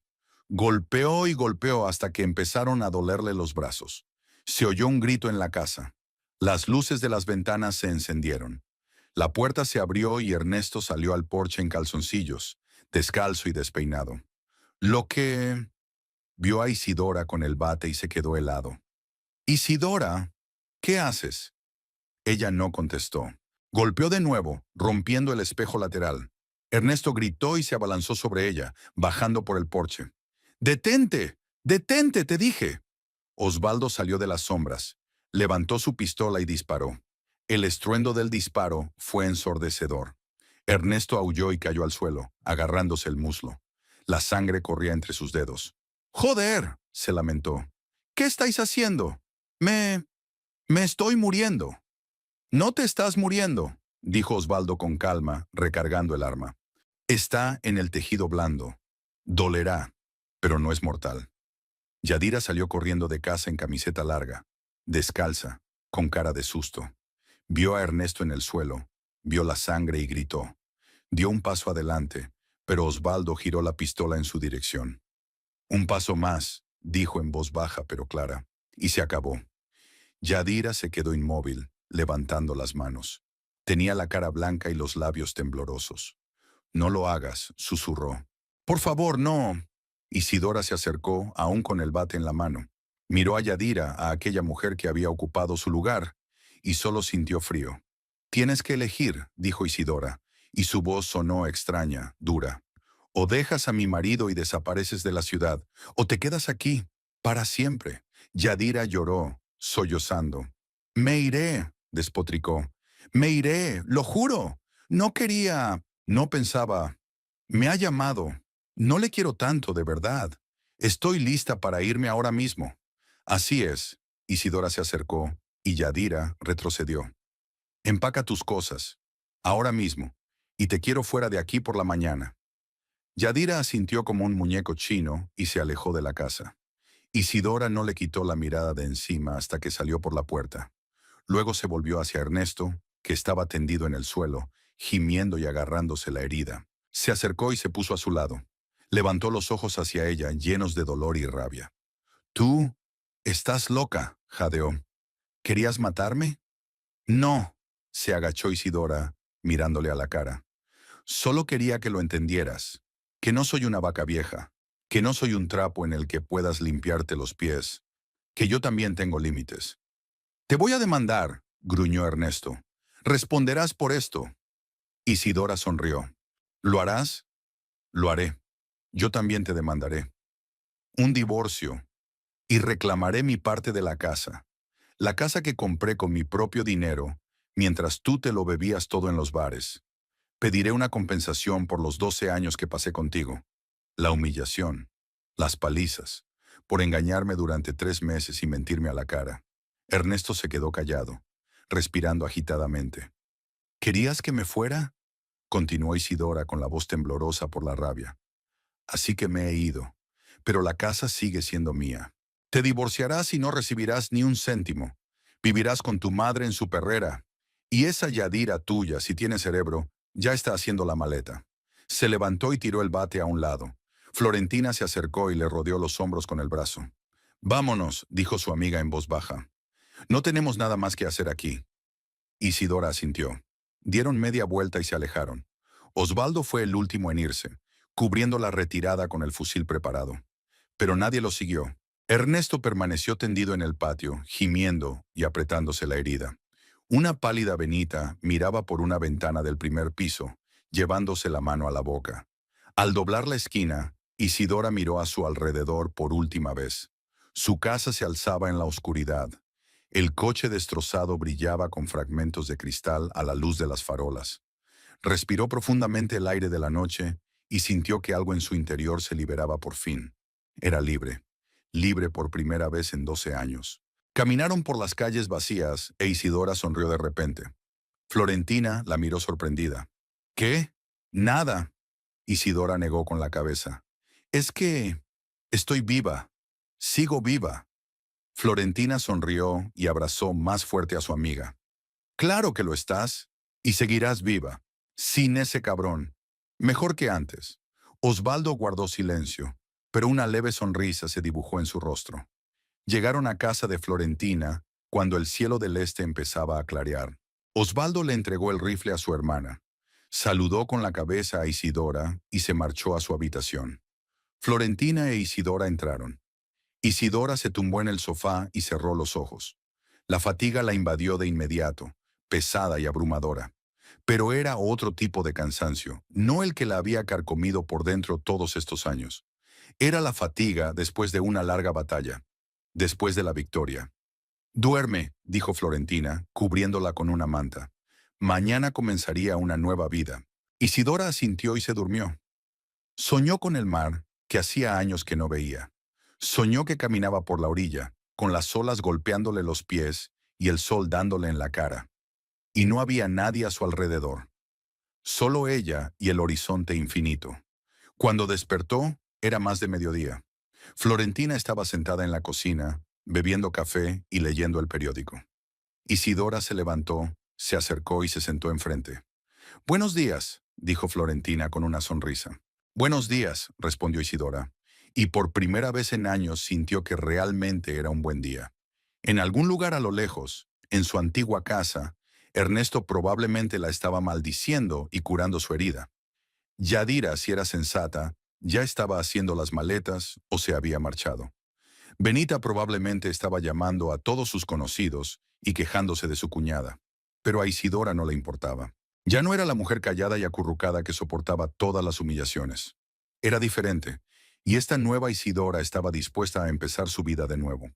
Golpeó y golpeó hasta que empezaron a dolerle los brazos. Se oyó un grito en la casa. Las luces de las ventanas se encendieron. La puerta se abrió y Ernesto salió al porche en calzoncillos, descalzo y despeinado. Lo que... Vio a Isidora con el bate y se quedó helado. «Isidora, ¿qué haces?». Ella no contestó. Golpeó de nuevo, rompiendo el espejo lateral. Ernesto gritó y se abalanzó sobre ella, bajando por el porche. «¡Detente! ¡Detente, te dije!». Osvaldo salió de las sombras, levantó su pistola y disparó. El estruendo del disparo fue ensordecedor. Ernesto aulló y cayó al suelo, agarrándose el muslo. La sangre corría entre sus dedos. «¡Joder!», se lamentó. «¿Qué estáis haciendo? Me estoy muriendo». «No te estás muriendo», dijo Osvaldo con calma, recargando el arma. «Está en el tejido blando. Dolerá, pero no es mortal». Yadira salió corriendo de casa en camiseta larga, descalza, con cara de susto. Vio a Ernesto en el suelo, vio la sangre y gritó. Dio un paso adelante, pero Osvaldo giró la pistola en su dirección. «Un paso más», dijo en voz baja pero clara, y se acabó. Yadira se quedó inmóvil, levantando las manos. Tenía la cara blanca y los labios temblorosos. «No lo hagas», susurró. «Por favor, no». Isidora se acercó, aún con el bate en la mano. Miró a Yadira, a aquella mujer que había ocupado su lugar, y solo sintió frío. «Tienes que elegir», dijo Isidora, y su voz sonó extraña, dura. «O dejas a mi marido y desapareces de la ciudad, o te quedas aquí, para siempre». Yadira lloró, sollozando. «Me iré», despotricó. «Me iré, lo juro. No quería, no pensaba. Me ha llamado. No le quiero tanto, de verdad. Estoy lista para irme ahora mismo». «Así es». Isidora se acercó, y Yadira retrocedió. «Empaca tus cosas, ahora mismo, y te quiero fuera de aquí por la mañana». Yadira asintió como un muñeco chino y se alejó de la casa. Isidora no le quitó la mirada de encima hasta que salió por la puerta. Luego se volvió hacia Ernesto, que estaba tendido en el suelo, gimiendo y agarrándose la herida. Se acercó y se puso a su lado. Levantó los ojos hacia ella, llenos de dolor y rabia. «Tú estás loca», jadeó. «¿Querías matarme?». «No», se agachó Isidora, mirándole a la cara. «Solo quería que lo entendieras, que no soy una vaca vieja, que no soy un trapo en el que puedas limpiarte los pies, que yo también tengo límites». «Te voy a demandar», gruñó Ernesto. «Responderás por esto». Isidora sonrió. «¿Lo harás?». «Lo haré. Yo también te demandaré». «Un divorcio», y reclamaré mi parte de la casa que compré con mi propio dinero, mientras tú te lo bebías todo en los bares. Pediré una compensación por los 12 años que pasé contigo, la humillación, las palizas, por engañarme durante 3 meses y mentirme a la cara. Ernesto se quedó callado, respirando agitadamente. ¿Querías que me fuera?, continuó Isidora con la voz temblorosa por la rabia. Así que me he ido, pero la casa sigue siendo mía. Te divorciarás y no recibirás ni un céntimo. Vivirás con tu madre en su perrera. Y esa Yadira tuya, si tiene cerebro, ya está haciendo la maleta. Se levantó y tiró el bate a un lado. Florentina se acercó y le rodeó los hombros con el brazo. Vámonos, dijo su amiga en voz baja. No tenemos nada más que hacer aquí. Isidora asintió. Dieron media vuelta y se alejaron. Osvaldo fue el último en irse, cubriendo la retirada con el fusil preparado. Pero nadie lo siguió. Ernesto permaneció tendido en el patio, gimiendo y apretándose la herida. Una pálida Benita miraba por una ventana del primer piso, llevándose la mano a la boca. Al doblar la esquina, Isidora miró a su alrededor por última vez. Su casa se alzaba en la oscuridad. El coche destrozado brillaba con fragmentos de cristal a la luz de las farolas. Respiró profundamente el aire de la noche y sintió que algo en su interior se liberaba por fin. Era libre, libre por primera vez en 12 años. Caminaron por las calles vacías e Isidora sonrió de repente. Florentina la miró sorprendida. ¿Qué? Nada. Isidora negó con la cabeza. Es que estoy viva. Sigo viva. Florentina sonrió y abrazó más fuerte a su amiga. Claro que lo estás, y seguirás viva. Sin ese cabrón. Mejor que antes. Osvaldo guardó silencio, pero una leve sonrisa se dibujó en su rostro. Llegaron a casa de Florentina cuando el cielo del este empezaba a clarear. Osvaldo le entregó el rifle a su hermana. Saludó con la cabeza a Isidora y se marchó a su habitación. Florentina e Isidora entraron. Isidora se tumbó en el sofá y cerró los ojos. La fatiga la invadió de inmediato, pesada y abrumadora. Pero era otro tipo de cansancio, no el que la había carcomido por dentro todos estos años. Era la fatiga después de una larga batalla, después de la victoria. Duerme, dijo Florentina, cubriéndola con una manta. Mañana comenzaría una nueva vida. Isidora asintió y se durmió. Soñó con el mar, que hacía años que no veía. Soñó que caminaba por la orilla, con las olas golpeándole los pies y el sol dándole en la cara. Y no había nadie a su alrededor. Solo ella y el horizonte infinito. Cuando despertó, era más de mediodía. Florentina estaba sentada en la cocina, bebiendo café y leyendo el periódico. Isidora se levantó, se acercó y se sentó enfrente. «Buenos días», dijo Florentina con una sonrisa. «Buenos días», respondió Isidora, y por primera vez en años sintió que realmente era un buen día. En algún lugar a lo lejos, en su antigua casa, Ernesto probablemente la estaba maldiciendo y curando su herida. Yadira, si era sensata, ya estaba haciendo las maletas o se había marchado. Benita probablemente estaba llamando a todos sus conocidos y quejándose de su cuñada. Pero a Isidora no le importaba. Ya no era la mujer callada y acurrucada que soportaba todas las humillaciones. Era diferente, y esta nueva Isidora estaba dispuesta a empezar su vida de nuevo.